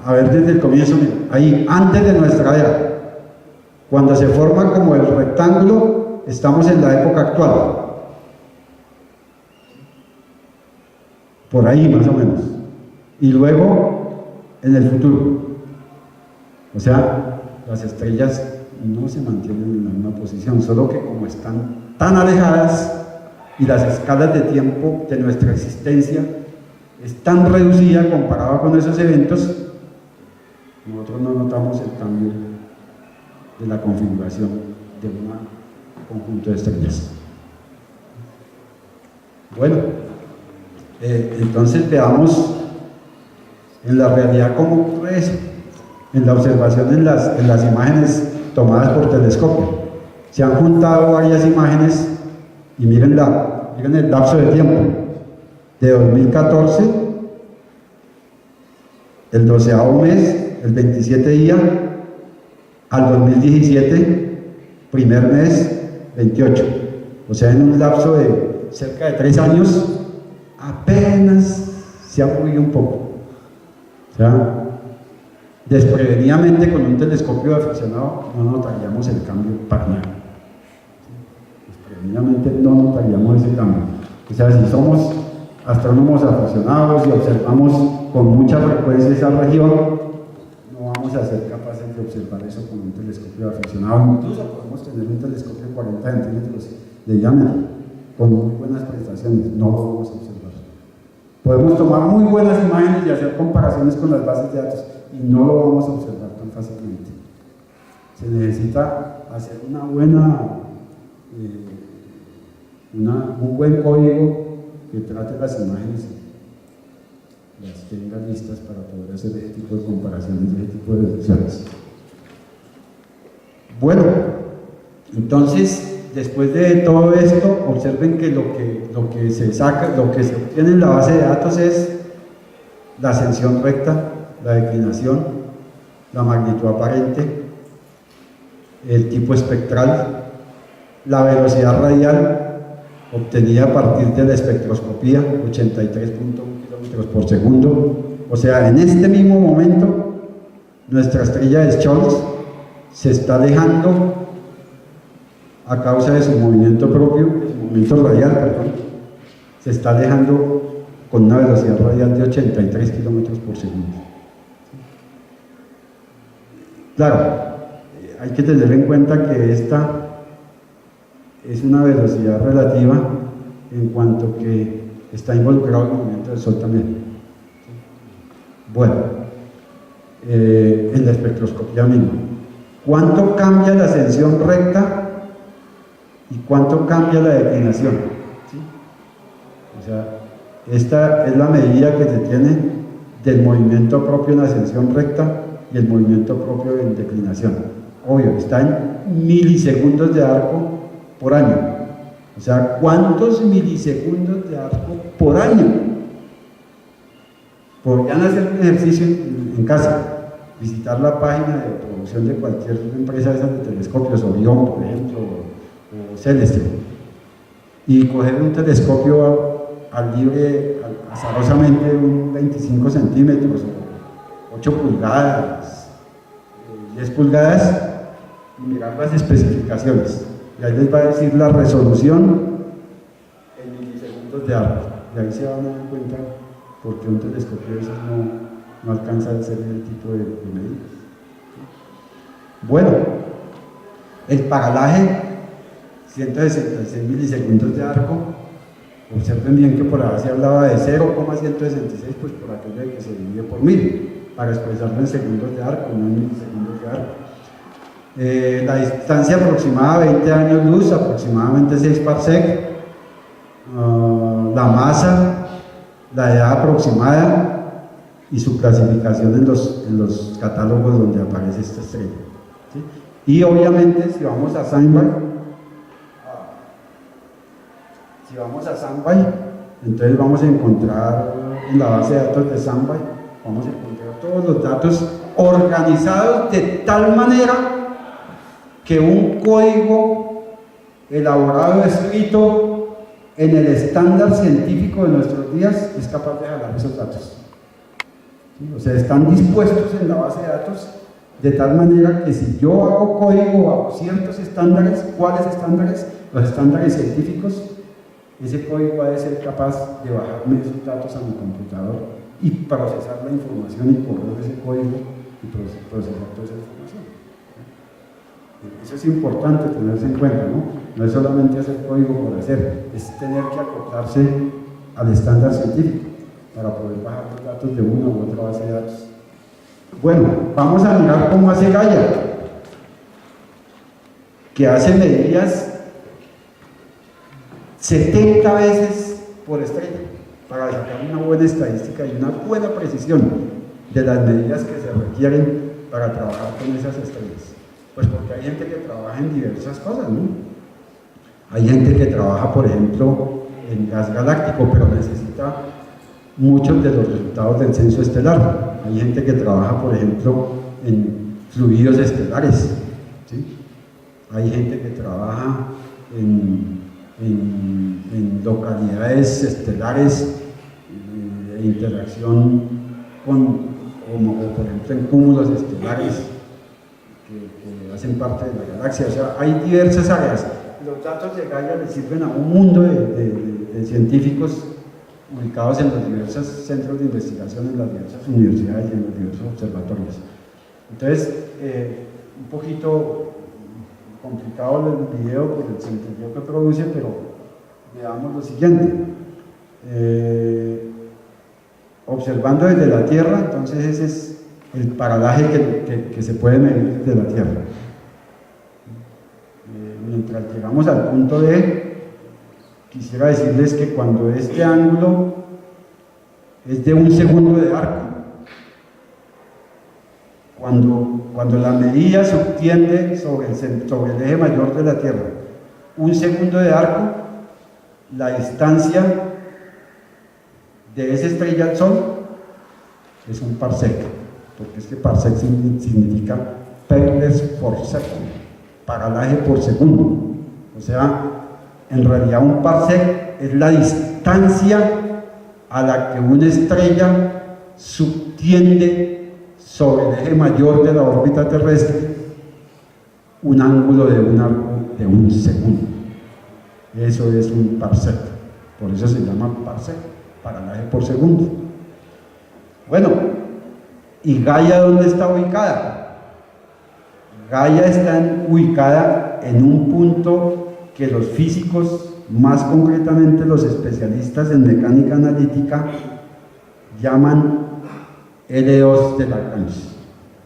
a ver desde el comienzo, ahí, antes de nuestra era, cuando se forma como el rectángulo, estamos en la época actual. Por ahí más o menos. Y luego en el futuro. O sea, las estrellas no se mantienen en la misma posición, solo que como están tan alejadas y las escalas de tiempo de nuestra existencia es tan reducida comparada con esos eventos, nosotros no notamos el cambio de la configuración de un conjunto de estrellas. Bueno, entonces veamos en la realidad cómo ocurre eso, en la observación en las imágenes tomadas por telescopio. Se han juntado varias imágenes y miren el lapso de tiempo de 2014, el 12º mes, el 27 día, al 2017, primer mes, 28. O sea, en un lapso de cerca de 3 años, apenas se ha movido un poco. O sea, desprevenidamente con un telescopio aficionado no notaríamos el cambio para nada. Desprevenidamente no notaríamos ese cambio. O sea, si somos astrónomos aficionados y observamos con mucha frecuencia esa región, no vamos a ser capaces de observar eso con un telescopio aficionado. Incluso podemos tener un telescopio de 40 centímetros de diámetro con muy buenas prestaciones, no lo vamos a observar. Podemos tomar muy buenas imágenes y hacer comparaciones con las bases de datos y no lo vamos a observar tan fácilmente. Se necesita hacer un buen código que trate las imágenes y las tenga listas para poder hacer ese tipo de comparaciones, ese tipo de deducciones. Bueno, entonces, después de todo esto, observen que lo que se obtiene en la base de datos es la ascensión recta, la declinación, la magnitud aparente, el tipo espectral, la velocidad radial obtenida a partir de la espectroscopía, 83.1 kilómetros por segundo. O sea, en este mismo momento, nuestra estrella de Scholz se está alejando a causa de su movimiento propio, su movimiento radial, perdón, se está alejando con una velocidad radial de 83 kilómetros por segundo. Claro, hay que tener en cuenta que esta es una velocidad relativa en cuanto que está involucrado el movimiento del Sol también. Bueno, en la espectroscopía misma. ¿Cuánto cambia la ascensión recta y cuánto cambia la declinación? ¿Sí? O sea, esta es la medida que se tiene del movimiento propio en ascensión recta y el movimiento propio en declinación. Obvio, está en milisegundos de arco por año. O sea, ¿cuántos milisegundos de arco por año? Podrían hacer un ejercicio en casa, visitar la página de producción de cualquier empresa de esas de telescopios, Orión, por ejemplo, o Celeste, y coger un telescopio al libre, azarosamente, un 25 centímetros, 8 pulgadas, 10 pulgadas, y mirar las especificaciones. Y ahí les va a decir la resolución en milisegundos de arco. Y ahí se van a dar cuenta porque un telescopio de esos no alcanza a hacer el tipo de medidas. Bueno, el paralaje, 166 milisegundos de arco. Observen bien que por ahí se hablaba de 0,166, pues por aquello de que se divide por 1000, para expresarlo en segundos de arco, no en milisegundos de arco. La distancia aproximada, 20 años luz, aproximadamente 6 parsec. La masa, la edad aproximada y su clasificación en los catálogos donde aparece esta estrella. ¿Sí? Y obviamente si vamos a Sunby, entonces vamos a encontrar en la base de datos de Sunby, vamos a encontrar todos los datos organizados de tal manera que un código elaborado, escrito en el estándar científico de nuestros días es capaz de jalar esos datos. ¿Sí? O sea, están dispuestos en la base de datos de tal manera que si yo hago código bajo ciertos estándares, ¿cuáles estándares? Los estándares científicos, ese código ha de ser capaz de bajarme esos datos a mi computador y procesar la información y correr ese código y procesar toda esa información. Eso es importante tenerse en cuenta, ¿no? No es solamente hacer código por hacer, es tener que acoplarse al estándar científico para poder bajar los datos de una u otra base de datos. Bueno, vamos a mirar cómo hace Gaia, que hace medidas 70 veces por estrella para sacar una buena estadística y una buena precisión de las medidas que se requieren para trabajar con esas estrellas. Pues porque hay gente que trabaja en diversas cosas, ¿no? Hay gente que trabaja, por ejemplo, en gas galáctico, pero necesita muchos de los resultados del censo estelar. Hay gente que trabaja, por ejemplo, en fluidos estelares, ¿sí? Hay gente que trabaja en localidades estelares de interacción como por ejemplo en cúmulos estelares que hacen parte de la galaxia. O sea, hay diversas áreas. Los datos de Gaia le sirven a un mundo de científicos ubicados en los diversos centros de investigación, en las diversas universidades y en los diversos observatorios. Entonces, un poquito complicado el video por el sentido que produce, pero veamos lo siguiente. Observando desde la Tierra, entonces ese es el paralaje que se puede medir desde la Tierra. Mientras llegamos al punto D, quisiera decirles que cuando este ángulo es de 1 segundo de arco, cuando la medida se obtiene sobre el eje mayor de la Tierra, 1 segundo de arco, la distancia de esa estrella al Sol es un parsec, porque es que parsec significa parsecs por second, paralaje por segundo. O sea, en realidad un parsec es la distancia a la que una estrella subtiende sobre el eje mayor de la órbita terrestre un ángulo de un arco de 1 segundo. Eso es un parsec, por eso se llama parsec, paralaje por segundo. Bueno, ¿y Gaia dónde está ubicada? Gaia está ubicada en un punto que los físicos, más concretamente los especialistas en mecánica analítica, llaman L2 de Lagrange.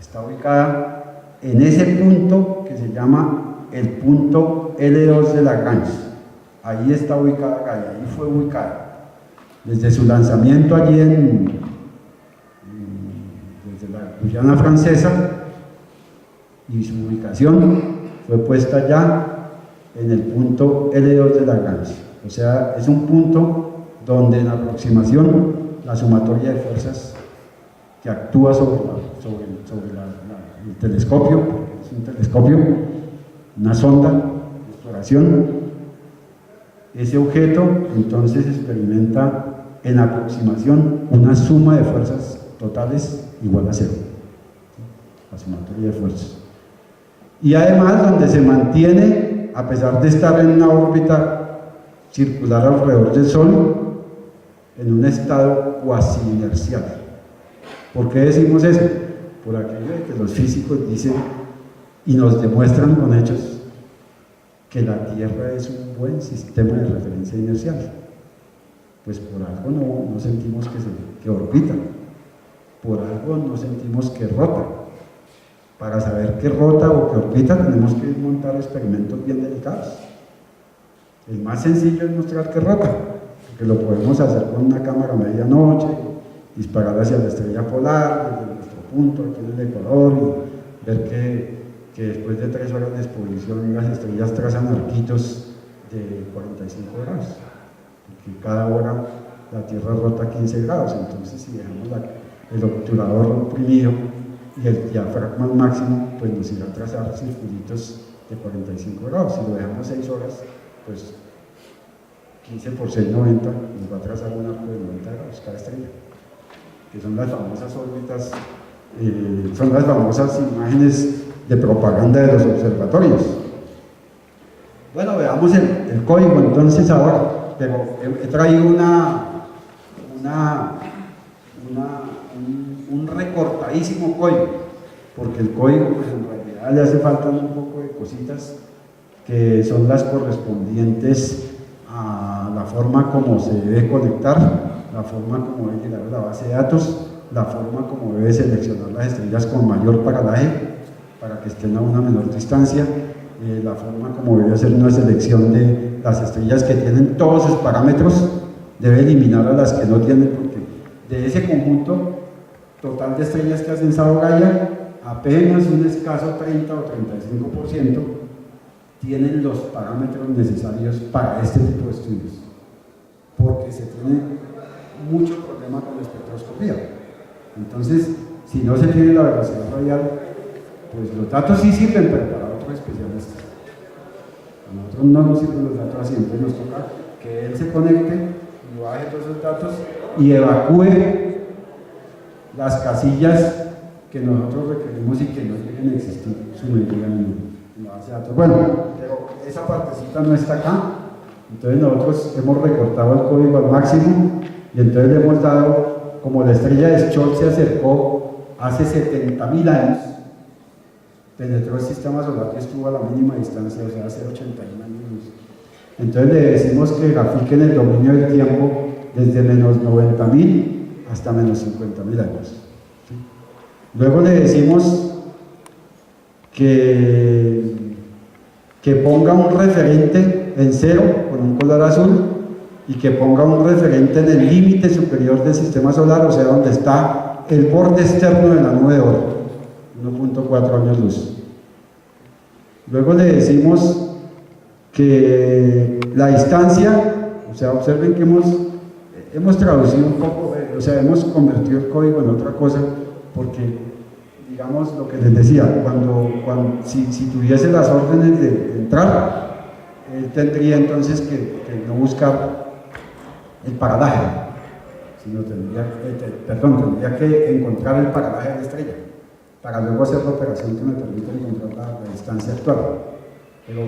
Está ubicada en ese punto que se llama el punto L2 de Lagrange. Ahí está ubicada Gaia, ahí fue ubicada. Desde su lanzamiento allí desde la Guyana Francesa, y su ubicación fue puesta ya en el punto L2 de Lagrange. O sea, es un punto donde en aproximación la sumatoria de fuerzas que actúa sobre el telescopio, es un telescopio, una sonda de exploración, ese objeto entonces experimenta en aproximación una suma de fuerzas totales igual a cero, la sumatoria de fuerzas. Y además donde se mantiene, a pesar de estar en una órbita circular alrededor del Sol, en un estado cuasi inercial. ¿Por qué decimos eso? Por aquello de que los físicos dicen y nos demuestran con hechos que la Tierra es un buen sistema de referencia inercial. Pues por algo no sentimos que orbita, por algo no sentimos que rota. Para saber que rota o que orbita tenemos que montar experimentos bien delicados. El más sencillo es mostrar que rota, porque lo podemos hacer con una cámara a medianoche, disparar hacia la estrella polar, desde nuestro punto aquí en el Ecuador, y ver que después de 3 horas de exposición las estrellas trazan arquitos de 45 grados, porque cada hora la Tierra rota 15 grados, entonces si dejamos el obturador oprimido y el diafragma al máximo, pues nos irá a trazar circulitos de 45 grados. Si lo dejamos 6 horas, pues 15 por 6, 90, nos va a trazar un arco de 90 grados cada estrella, que son las famosas órbitas, son las famosas imágenes de propaganda de los observatorios. Bueno, veamos el código entonces ahora, pero he traído un recortadísimo código, porque el código pues en realidad le hace falta un poco de cositas que son las correspondientes a la forma como se debe conectar, la forma como debe llegar a la base de datos, la forma como debe seleccionar las estrellas con mayor paralaje para que estén a una menor distancia, la forma como debe hacer una selección de las estrellas que tienen todos sus parámetros, debe eliminar a las que no tienen, porque de ese conjunto total de estrellas que ha censado Gaia, apenas un escaso 30 o 35% tienen los parámetros necesarios para este tipo de estudios, porque se tiene mucho problema con la espectroscopía. Entonces, si no se tiene la velocidad radial, pues los datos sí sirven, pero para otros especialistas. A nosotros no nos sirven los datos así, entonces nos toca que él se conecte y baje todos esos datos y evacúe las casillas que nosotros requerimos y que no deben existir sumergidas en la base de datos. Bueno, pero esa partecita no está acá, entonces nosotros hemos recortado el código al máximo y entonces le hemos dado, como la estrella de Scholz se acercó hace 70.000 años, penetró el sistema solar y estuvo a la mínima distancia, o sea, hace 81 años luz. Entonces le decimos que grafiquen el dominio del tiempo desde menos 90.000 hasta menos 50.000 años. ¿Sí? Luego le decimos que ponga un referente en 0 con un color azul y que ponga un referente en el límite superior del sistema solar, o sea, donde está el borde externo de la nube de Oort, 1.4 años luz. Luego le decimos que la distancia, o sea, observen que hemos traducido un poco, o sea, hemos convertido el código en otra cosa, porque, digamos, lo que les decía, si tuviese las órdenes de entrar, él tendría entonces que no buscar el paralaje, sino tendría que encontrar el paralaje de la estrella, para luego hacer la operación que me permita encontrar la distancia actual. Pero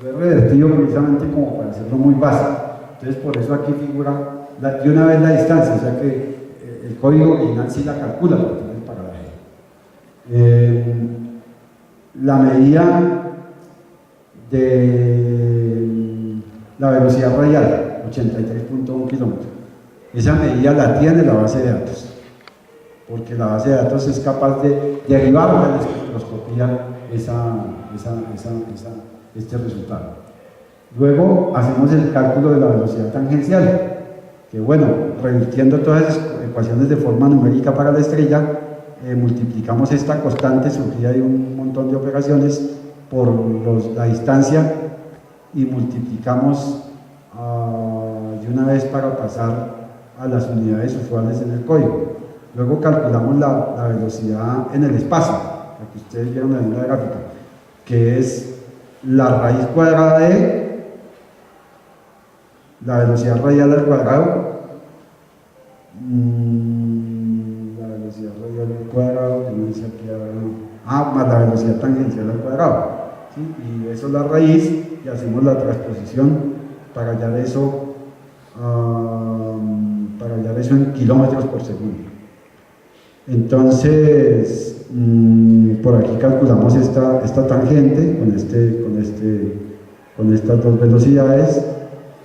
lo he revertido precisamente como para hacerlo muy básico, entonces por eso aquí figura de una vez la distancia, o sea que el código original sí la calcula para tener el paralaje. la medida de la velocidad radial, 83.1 kilómetros. Esa medida la tiene la base de datos, porque la base de datos es capaz de derivar de la espectroscopía este resultado. Luego hacemos el cálculo de la velocidad tangencial, que bueno, revirtiendo todas esas ecuaciones de forma numérica para la estrella, multiplicamos esta constante surgida de un montón de operaciones por la distancia y multiplicamos de una vez para pasar a las unidades usuales en el código. Luego calculamos la velocidad en el espacio, la que ustedes vieron en la gráfica, que es la raíz cuadrada de la velocidad radial al cuadrado, la velocidad radial al cuadrado, más la velocidad tangencial al cuadrado, ¿sí? Y eso es la raíz y hacemos la transposición para hallar eso, en kilómetros por segundo. Entonces, por aquí calculamos esta tangente con estas dos velocidades,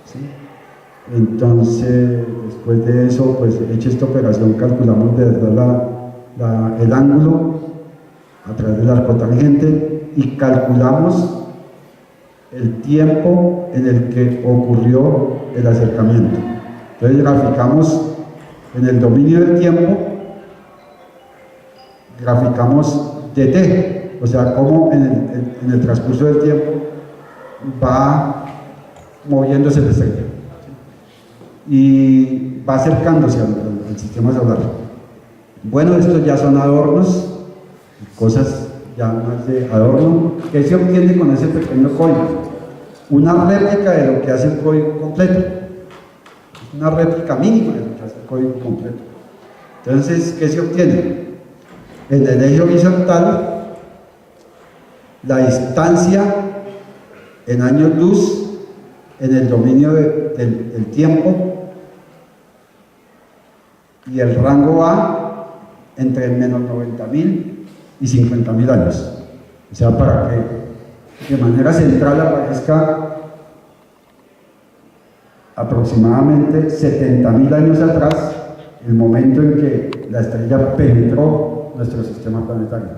¿sí? Entonces, después de eso, pues hecha esta operación, calculamos de verdad el ángulo a través del arco tangente y calculamos el tiempo en el que ocurrió el acercamiento. Entonces graficamos en el dominio del tiempo, graficamos dt, o sea, cómo en el transcurso del tiempo va moviéndose la estrella y va acercándose al sistema solar. Bueno, estos ya son adornos, cosas ya más de adorno. ¿Qué se obtiene con ese pequeño código? Una réplica de lo que hace el código completo, una réplica mínima de lo que hace el código completo. Entonces, ¿qué se obtiene? En el eje horizontal, la distancia en años luz en el dominio del tiempo, y el rango va entre menos 90.000 y 50.000 años. O sea, para que de manera central aparezca aproximadamente 70.000 años atrás, el momento en que la estrella penetró nuestro sistema planetario.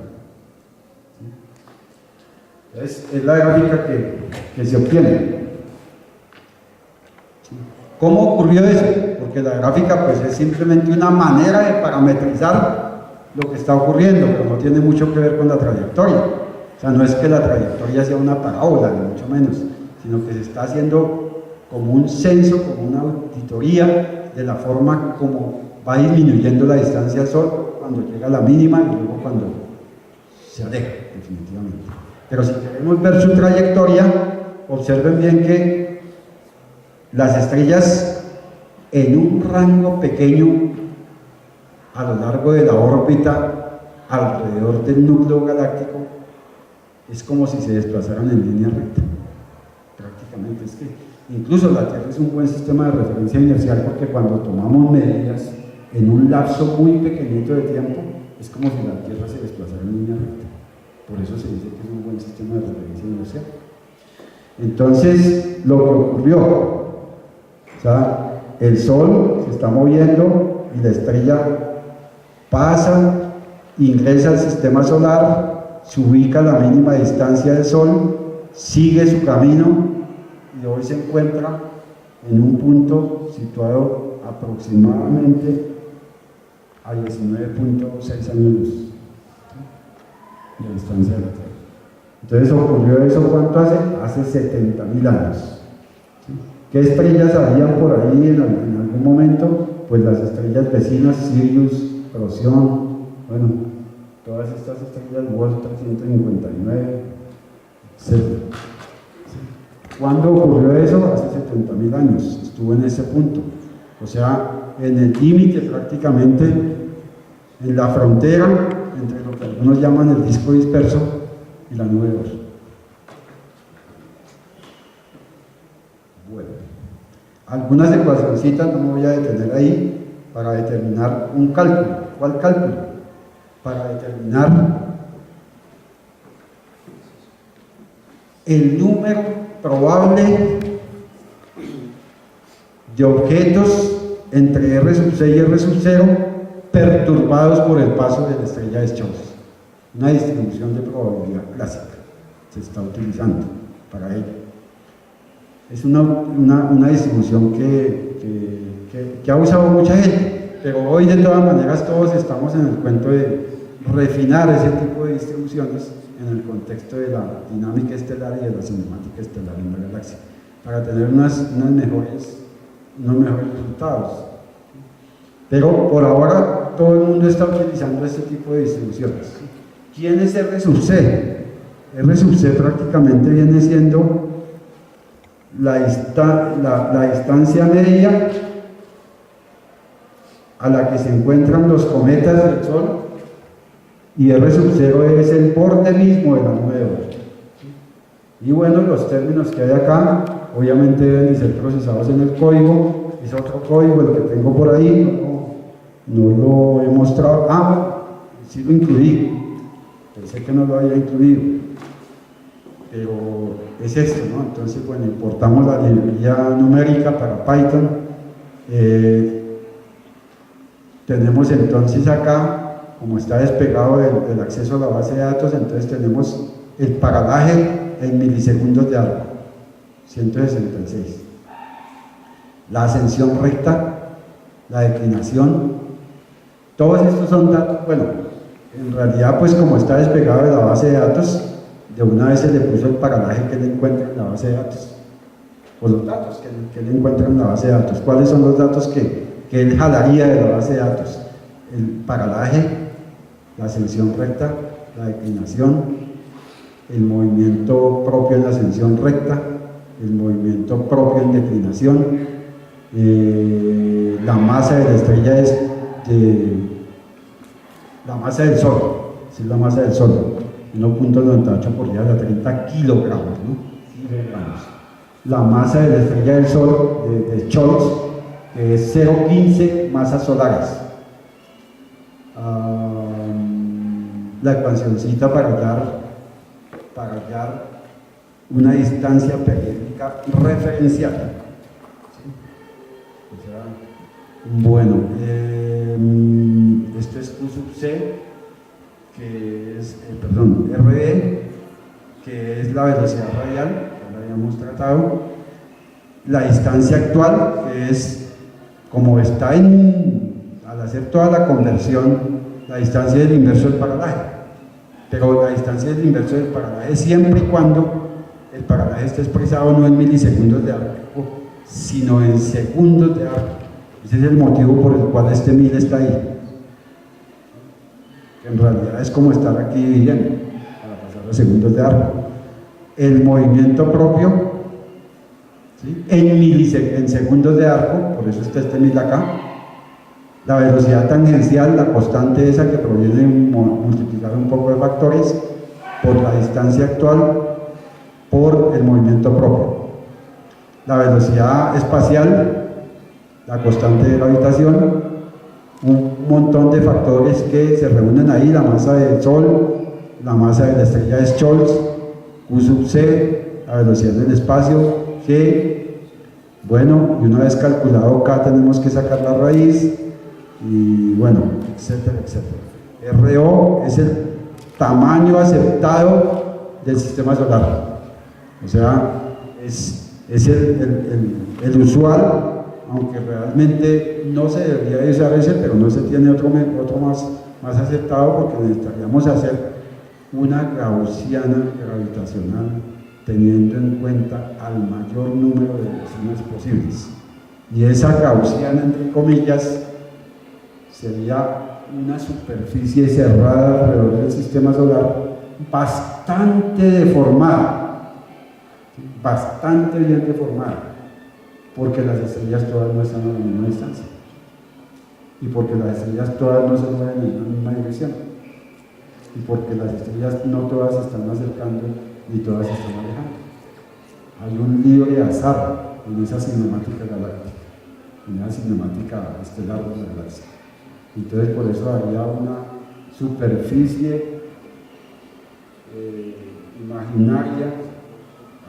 Es la gráfica que se obtiene. ¿Cómo ocurrió eso? Porque la gráfica pues es simplemente una manera de parametrizar lo que está ocurriendo, pero no tiene mucho que ver con la trayectoria. O sea, no es que la trayectoria sea una parábola, ni mucho menos, sino que se está haciendo como un censo, como una auditoría de la forma como va disminuyendo la distancia al Sol cuando llega a la mínima y luego cuando se aleja, definitivamente. Pero si queremos ver su trayectoria, observen bien que las estrellas en un rango pequeño a lo largo de la órbita alrededor del núcleo galáctico es como si se desplazaran en línea recta, prácticamente. Es que incluso la Tierra es un buen sistema de referencia inercial, porque cuando tomamos medidas en un lapso muy pequeñito de tiempo es como si la Tierra se desplazara en línea recta. Por eso se dice que es un buen sistema de referencia inercial. Entonces, lo que ocurrió, o sea, el Sol se está moviendo y la estrella pasa, ingresa al sistema solar, se ubica a la mínima distancia del Sol, sigue su camino y hoy se encuentra en un punto situado aproximadamente a 19.6 años luz de distancia de la Tierra. Entonces ocurrió eso, ¿cuánto hace? Hace 70.000 años. ¿Qué estrellas habían por ahí en algún momento? Pues las estrellas vecinas, Sirius, Procyon, bueno, todas estas estrellas, Wolf 359, etc. ¿Cuándo ocurrió eso? Hace 70.000 años, estuvo en ese punto. O sea, en el límite prácticamente, en la frontera entre lo que algunos llaman el disco disperso y la nube de Oort. Bueno, algunas ecuacioncitas, no me voy a detener ahí, para determinar un cálculo. ¿Cuál cálculo? Para determinar el número probable de objetos entre R sub C y R sub 0 perturbados por el paso de la estrella de Schultz. Una distribución de probabilidad clásica se está utilizando para ello. Es una distribución que ha usado mucha gente, pero hoy de todas maneras todos estamos en el cuento de refinar ese tipo de distribuciones en el contexto de la dinámica estelar y de la cinemática estelar en la galaxia, para tener unos mejores resultados. Pero por ahora todo el mundo está utilizando este tipo de distribuciones. ¿Quién es R sub C? R sub C prácticamente viene siendo la distancia media a la que se encuentran los cometas del Sol, y R sub 0 es el borde mismo de la nube de Oort. Y bueno, los términos que hay acá obviamente deben de ser procesados en el código. Es otro código, lo que tengo por ahí, no lo he mostrado. Sí lo incluí, pensé que no lo había incluido, pero es esto, ¿no? Entonces, bueno, importamos la librería numérica para Python. Tenemos entonces acá, como está despegado del acceso a la base de datos, entonces tenemos el paralaje en milisegundos de arco, 166. La ascensión recta, la declinación, todos estos son datos. Bueno, en realidad, pues como está despegado de la base de datos, de una vez se le puso el paralaje que él encuentra en la base de datos, o los datos que él encuentra en la base de datos. ¿Cuáles son los datos que él jalaría de la base de datos? El paralaje, la ascensión recta, la declinación, el movimiento propio en la ascensión recta, el movimiento propio en declinación, la masa de la estrella es la masa del Sol, es la masa del Sol, 1.98 por 10 a la 30 kilogramos, ¿no? Kilogramos. La masa de la estrella del Sol de Schultz, que es 0.15 masas solares. La ecuacioncita para hallar una distancia periódica referencial. ¿Sí? O sea, bueno, esto es Q sub C, que es, RE, que es la velocidad radial, que la habíamos tratado. La distancia actual, que es, como está al hacer toda la conversión, la distancia del inverso del paralaje. Pero la distancia del inverso del paralaje siempre y cuando el paralaje esté expresado no en milisegundos de arco, sino en segundos de arco. Ese es el motivo por el cual este 1000 está ahí. En realidad es como estar aquí dividiendo para pasar a segundos de arco. El movimiento propio, ¿sí?, en segundos de arco, por eso está este 1000 acá. La velocidad tangencial, la constante esa que proviene de multiplicar un poco de factores por la distancia actual por el movimiento propio. La velocidad espacial, la constante de gravitación, un montón de factores que se reúnen ahí, la masa del Sol, la masa de la estrella de Schultz, Q sub C, la velocidad del espacio, G. Bueno, y una vez calculado K tenemos que sacar la raíz, y bueno, etcétera, etcétera. RO es el tamaño aceptado del sistema solar, o sea, es el usual, aunque realmente no se debería de usar ese, pero no se tiene otro más aceptado, porque necesitaríamos hacer una gaussiana gravitacional teniendo en cuenta al mayor número de vecinos posibles, y esa gaussiana, entre comillas, sería una superficie cerrada alrededor del sistema solar bastante deformada, bastante bien deformada, porque las estrellas todas no están a la misma distancia y porque las estrellas todas no se mueven en la misma dirección y porque las estrellas no todas se están acercando ni todas se están alejando. Hay un libre azar en esa cinemática galáctica, en esa cinemática estelar de la galaxia. Entonces, por eso había una superficie imaginaria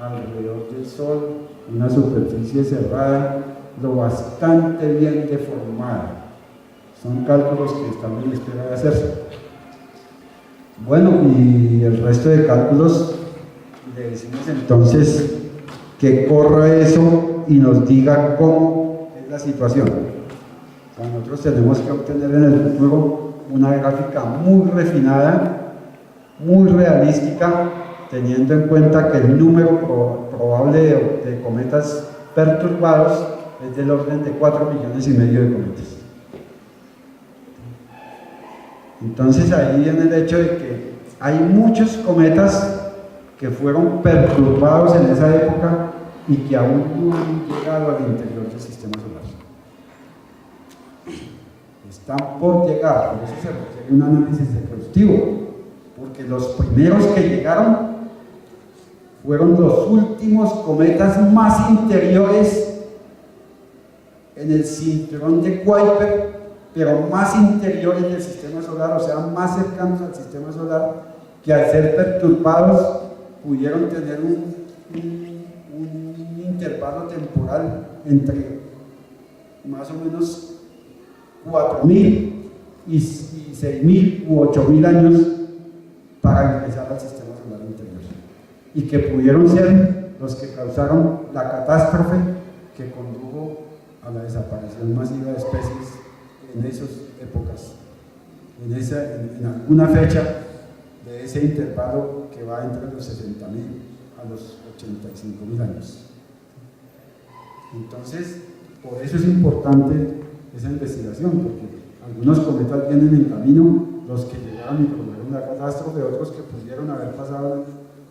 alrededor del Sol, una superficie cerrada, lo bastante bien deformada. Son cálculos que están en espera de hacerse. Bueno, y el resto de cálculos le decimos entonces que corra eso y nos diga cómo es la situación. O sea, nosotros tenemos que obtener en el futuro una gráfica muy refinada, muy realística, teniendo en cuenta que el número probable de cometas perturbados es del orden de 4,5 millones de cometas. Entonces ahí viene el hecho de que hay muchos cometas que fueron perturbados en esa época y que aún no han llegado al interior del sistema solar. Están por llegar, por eso se requiere un análisis exhaustivo, porque los primeros que llegaron fueron los últimos cometas más interiores en el cinturón de Kuiper, pero más interiores del sistema solar, o sea, más cercanos al sistema solar, que al ser perturbados pudieron tener un intervalo temporal entre más o menos 4.000 y 6.000 u 8.000 años para ingresar al sistema solar interior, y que pudieron ser los que causaron la catástrofe que condujo a la desaparición masiva de especies en esas épocas, en alguna fecha de ese intervalo que va entre los 60.000 a los 85.000 años. Entonces, por eso es importante esa investigación, porque algunos cometas vienen en camino, los que llegaron y produjeron la catástrofe, otros que pudieron haber pasado,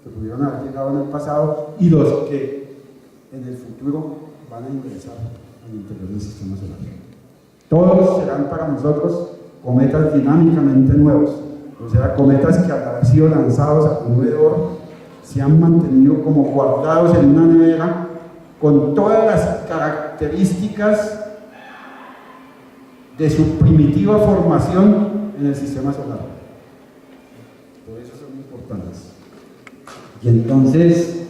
que pudieron haber llegado en el pasado, y los que en el futuro van a ingresar al interior del sistema solar. Todos serán para nosotros cometas dinámicamente nuevos, o sea, cometas que al haber sido lanzados a la nube de oro se han mantenido como guardados en una nevera con todas las características de su primitiva formación en el sistema solar. Por eso son importantes. Y entonces,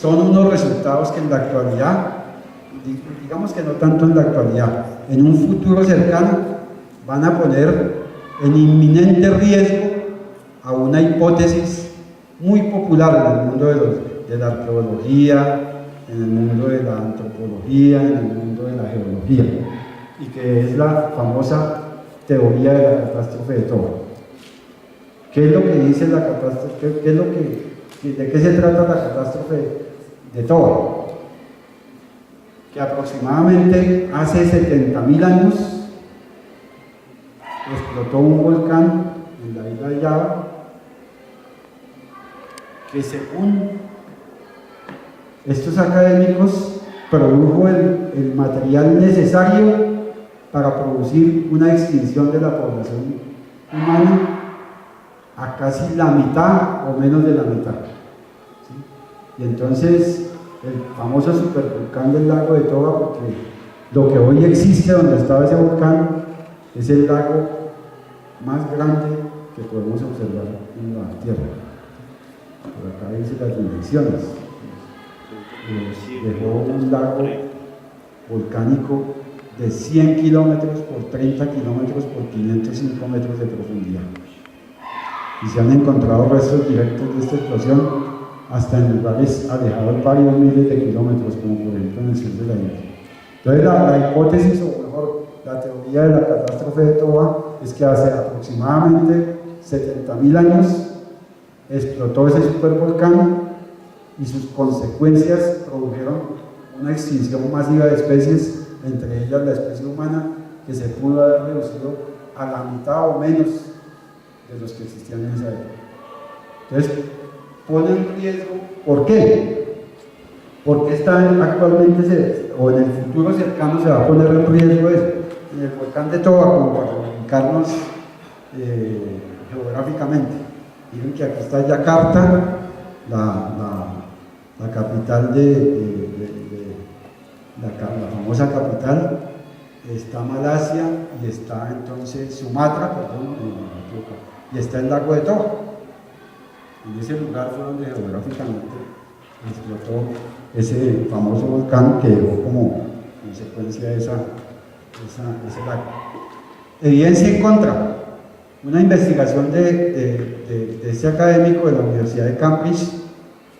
son unos resultados que en la actualidad, digamos que no tanto en la actualidad, en un futuro cercano van a poner en inminente riesgo a una hipótesis muy popular en el mundo de la arqueología, en el mundo de la antropología, en el mundo de la geología, y que es la famosa teoría de la catástrofe de Toba. ¿Qué es lo que dice la catástrofe? ¿De qué se trata la catástrofe de Toba? Que aproximadamente hace 70.000 años explotó un volcán en la isla de Java, que según estos académicos produjo el material necesario para producir una extinción de la población humana a casi la mitad o menos de la mitad. ¿Sí? Y entonces el famoso supervolcán del lago de Toba, porque lo que hoy existe donde estaba ese volcán es el lago más grande que podemos observar en la Tierra. Por acá dice las dimensiones. Dejó un lago volcánico de 100 kilómetros por 30 kilómetros por 505 metros de profundidad. Y se han encontrado restos directos de esta explosión hasta en lugares alejados varios miles de kilómetros, como por ejemplo en el sur de la India. Entonces la hipótesis, o mejor, la teoría de la catástrofe de Toba es que hace aproximadamente 70.000 años explotó ese supervolcán y sus consecuencias produjeron una extinción masiva de especies, entre ellas la especie humana, que se pudo haber reducido a la mitad o menos de los que existían en esa época. Entonces, pone en riesgo, ¿por qué? Porque actualmente, o en el futuro cercano, se va a poner en riesgo eso. En el volcán de Toba, como para ubicarnos geográficamente. Miren que aquí está Yakarta, la capital la famosa capital, está Malasia y está entonces Sumatra, y está el lago de Toba. En ese lugar fue donde geográficamente explotó ese famoso volcán que dejó como consecuencia ese lago. Evidencia en contra. Una investigación de este académico de la Universidad de Cambridge,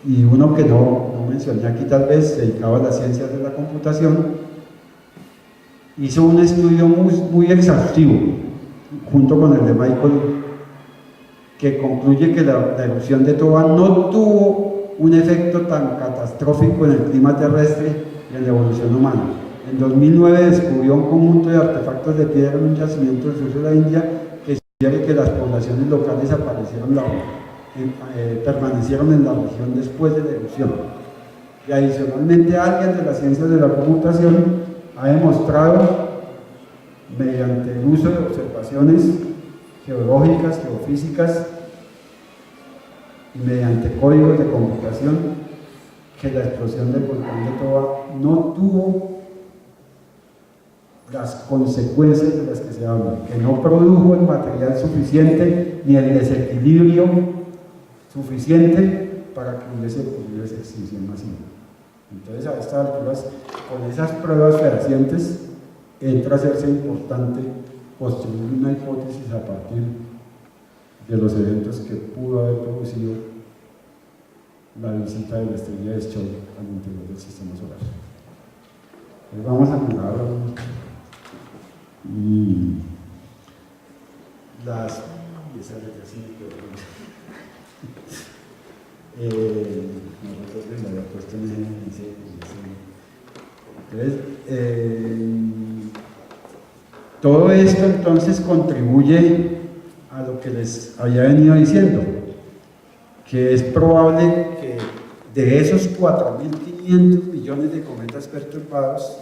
y uno que no mencioné aquí tal vez, se dedicaba a las ciencias de la computación, hizo un estudio muy exhaustivo, junto con el de Michael, que concluye que la erupción de Toba no tuvo un efecto tan catastrófico en el clima terrestre y en la evolución humana. En 2009 descubrió un conjunto de artefactos de piedra en un yacimiento del sur de la India que sugiere que las poblaciones locales permanecieron en la región después de la erupción. Y adicionalmente, alguien de las ciencias de la computación ha demostrado, mediante el uso de observaciones geológicas, geofísicas y mediante códigos de computación, que la explosión del volcán de Toba no tuvo las consecuencias de las que se habla, que no produjo el material suficiente ni el desequilibrio suficiente para que hubiese ocurrido esa extinción masiva. Entonces, a estas alturas, con esas pruebas fehacientes, entra a hacerse importante construir una hipótesis a partir de los eventos que pudo haber producido la visita de la estrella de Schott al interior del sistema solar. Entonces, vamos a mirar las nosotros les había puesto entonces, todo esto entonces contribuye a lo que les había venido diciendo, que es probable que de esos 4.500 millones de cometas perturbados,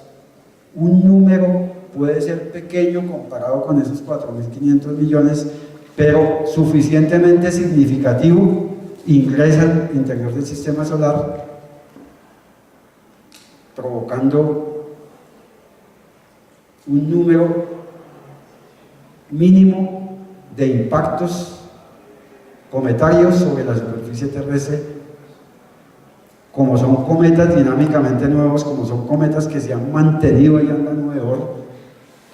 un número puede ser pequeño comparado con esos 4.500 millones, pero suficientemente significativo, ingresa al interior del sistema solar, provocando un número mínimo de impactos cometarios sobre la superficie terrestre, como son cometas dinámicamente nuevos, como son cometas que se han mantenido y andan alrededor,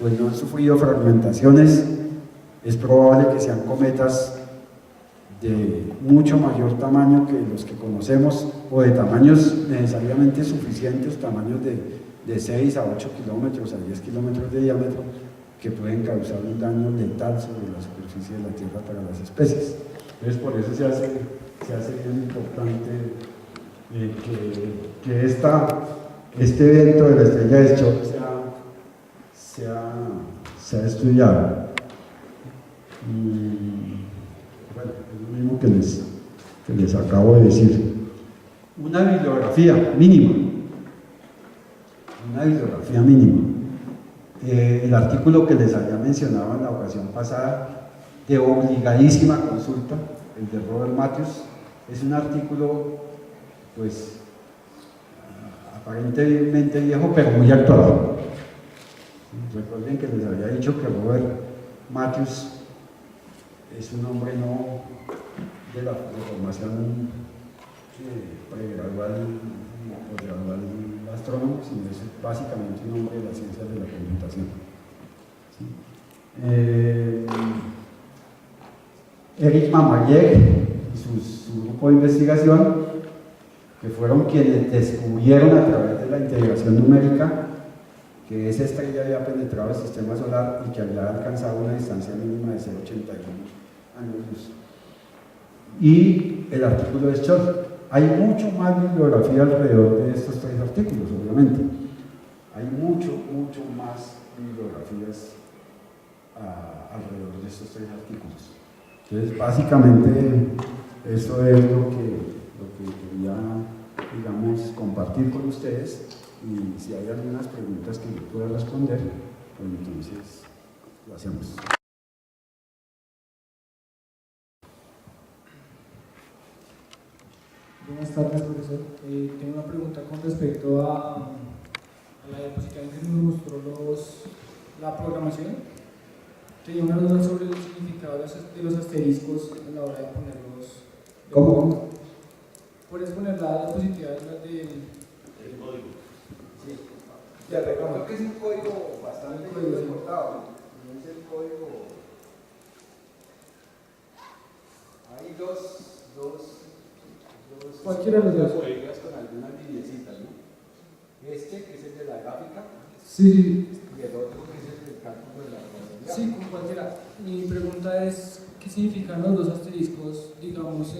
pues no han sufrido fragmentaciones. Es probable que sean cometas de mucho mayor tamaño que los que conocemos, o de tamaños necesariamente suficientes, tamaños de 6 a 8 kilómetros, a 10 kilómetros de diámetro, que pueden causar un daño letal sobre la superficie de la Tierra para las especies. Entonces, por eso se hace bien importante que este evento de la estrella de Schott se ha estudiado. Bueno, es lo mismo que les acabo de decir. Una bibliografía mínima. El artículo que les había mencionado en la ocasión pasada, de obligadísima consulta, el de Robert Matthews, es un artículo, pues, aparentemente viejo, pero muy actual. Recuerden que les había dicho que Robert Matthews es un hombre no de la formación pregradual o gradual astrónomo, sino es básicamente un hombre de las ciencias de la computación. ¿Sí? Eric Mamayev y su grupo de investigación, que fueron quienes descubrieron a través de la integración numérica que esa estrella había penetrado el sistema solar y que había alcanzado una distancia mínima de 0,81 años luz. Y el artículo de Schott. Hay mucho más bibliografía alrededor de estos tres artículos, obviamente. Hay mucho más bibliografías alrededor de estos tres artículos. Entonces, básicamente, eso es lo que quería, digamos, compartir con ustedes. Y si hay algunas preguntas que yo pueda responder, pues entonces lo hacemos. Buenas tardes, profesor. Tengo una pregunta con respecto a la diapositiva que nos mostró la programación. Tenía una duda sobre el significado de los asteriscos a la hora de ponerlos. ¿Cómo? ¿Puedes poner la diapositiva de la del El código. Sí. Ya recuerdo que es un código bastante cortado. No es el código. Hay dos cualquiera de los dos códigos con algunas lineecitas, ¿no? Este, que es el de la gráfica, sí, y el otro, que es el del cálculo de la probabilidad. sí, con cualquiera. Mi pregunta es, ¿qué significan los dos asteriscos, digamos,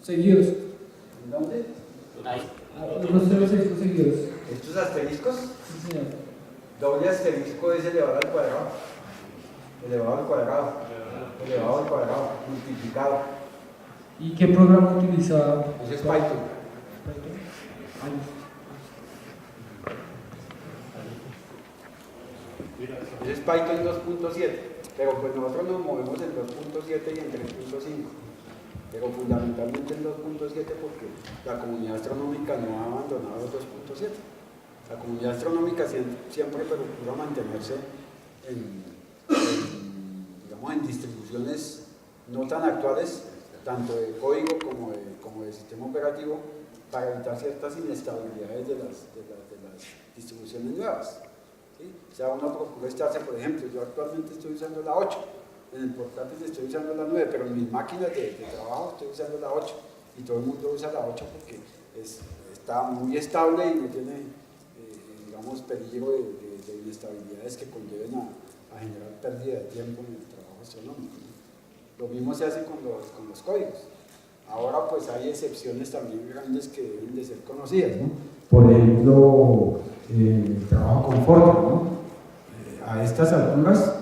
seguidos? ¿En dónde? Los dos asteriscos seguidos. ¿Estos asteriscos? Sí, señor. Doble asterisco es elevado al cuadrado. Elevado al cuadrado. Elevado al cuadrado. Multiplicado. ¿Y qué programa utiliza? Ese es Python. Ese es Python 2.7, pero pues nosotros nos movemos en 2.7 y en 3.5, pero fundamentalmente en 2.7 porque la comunidad astronómica no ha abandonado el 2.7. La comunidad astronómica siempre procura mantenerse digamos, en distribuciones no tan actuales, tanto de código como de sistema operativo, para evitar ciertas inestabilidades de las distribuciones nuevas. ¿Sí? O sea, uno procura estarse, por ejemplo, yo actualmente estoy usando la 8, en el portátil estoy usando la 9, pero en mis máquinas de trabajo estoy usando la 8, y todo el mundo usa la 8 porque está muy estable y no tiene, digamos, peligro de inestabilidades que conlleven a generar pérdida de tiempo en el trabajo astronómico, ¿no? Lo mismo se hace con los códigos. Ahora pues hay excepciones también grandes que deben de ser conocidas, ¿no? Por ejemplo, el trabajo con Fortran, ¿no? A estas alturas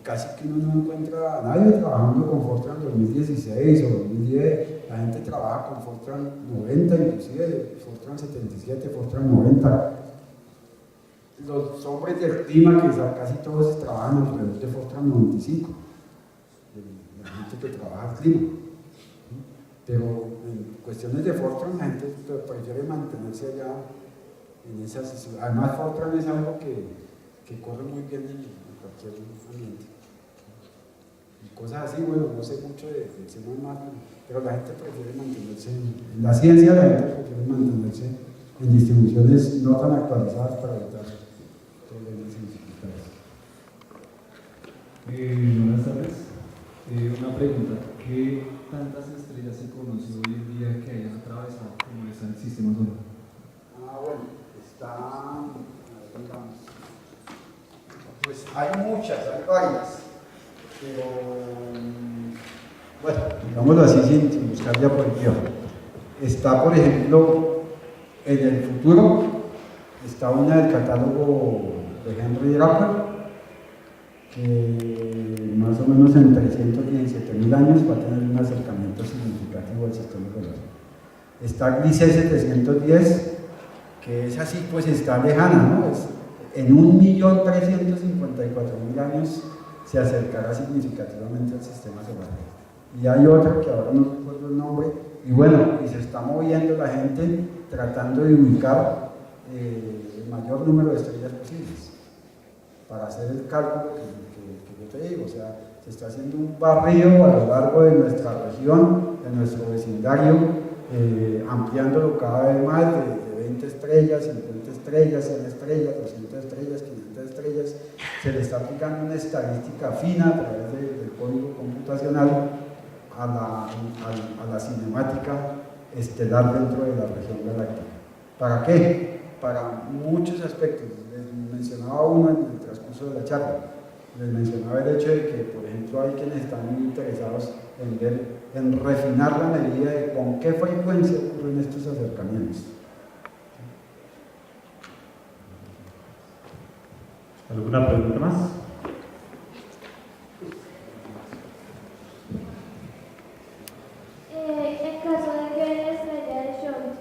casi que uno no encuentra a nadie trabajando con Fortran 2016 o 2010. La gente trabaja con Fortran 90, inclusive Fortran 77, Fortran 90. Los hombres del clima, que casi todos trabajan alrededor de Fortran 95. La gente que trabaja el clima. Pero en cuestiones de Fortran la gente prefiere mantenerse allá en esas. Además Fortran es algo que corre muy bien en cualquier ambiente. Y cosas así, bueno, no sé mucho de C++, pero la gente prefiere mantenerse en la ciencia, la gente prefiere mantenerse en distribuciones no tan actualizadas para evitar problemas significativos. Buenas tardes. Una pregunta, ¿qué tantas estrellas se conoce hoy en día que hayan atravesado como está el sistema solar? Bueno, pues hay muchas, hay varias, pero bueno, digámoslo así sin buscar diapositiva. Está, por ejemplo, en el futuro, está una del catálogo de Henry Draper, que más o menos en 317.000 años va a tener un acercamiento significativo al sistema solar. Está Gliese 710, que es así, pues está lejana, ¿no? En 1.354.000 años se acercará significativamente al sistema solar. Y hay otro que ahora no recuerdo el nombre, y bueno, y se está moviendo la gente tratando de ubicar el mayor número de estrellas posibles para hacer el cálculo que yo te digo. O sea, se está haciendo un barrido a lo largo de nuestra región, de nuestro vecindario, ampliándolo cada vez más de 20 estrellas, 50 estrellas, 100 estrellas, 200 estrellas, 500 estrellas. Se le está aplicando una estadística fina a través del código computacional a la cinemática estelar dentro de la región galáctica. ¿Para qué? Para muchos aspectos. Les mencionaba uno en el transcurso de la charla. Les mencionaba el hecho de que, por ejemplo, hay quienes están muy interesados en refinar la medida de con qué frecuencia ocurren estos acercamientos. ¿Alguna pregunta más? En caso de que la estrella de Schrödinger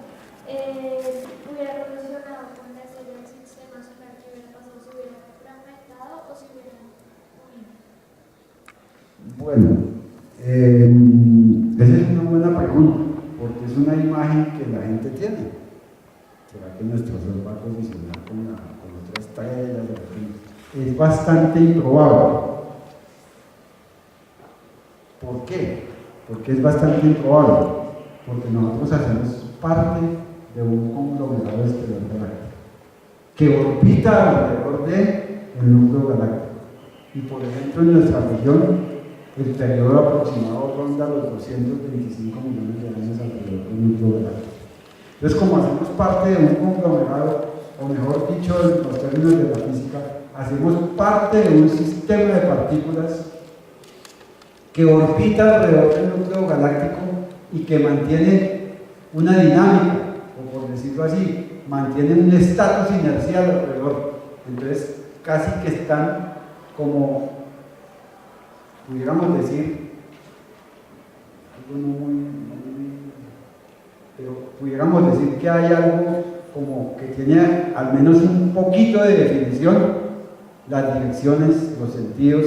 hubiera colisionado con la estrella del sistema solar, ¿qué hubiera pasado? ¿Se hubiera fragmentado o se hubieran unido? Bueno, esa es una buena pregunta, porque es una imagen que la gente tiene. ¿Será que nuestro Sol va a colisionar con otra estrella? es bastante improbable. ¿Por qué? Porque es bastante improbable. Porque nosotros hacemos parte de un conglomerado estelar galáctico que orbita alrededor del núcleo galáctico. Y por ejemplo, en nuestra región, el periodo aproximado ronda los 225 millones de años alrededor del núcleo galáctico. Entonces, como hacemos parte de un conglomerado, o mejor dicho, en los términos de la física, hacemos parte de un sistema de partículas que orbita alrededor del núcleo galáctico y que mantiene una dinámica, o por decirlo así, mantiene un estatus inercial alrededor. Entonces, casi que están como, pudiéramos decir, algo no muy, pero pudiéramos decir que hay algo como que tiene al menos un poquito de definición, las direcciones, los sentidos,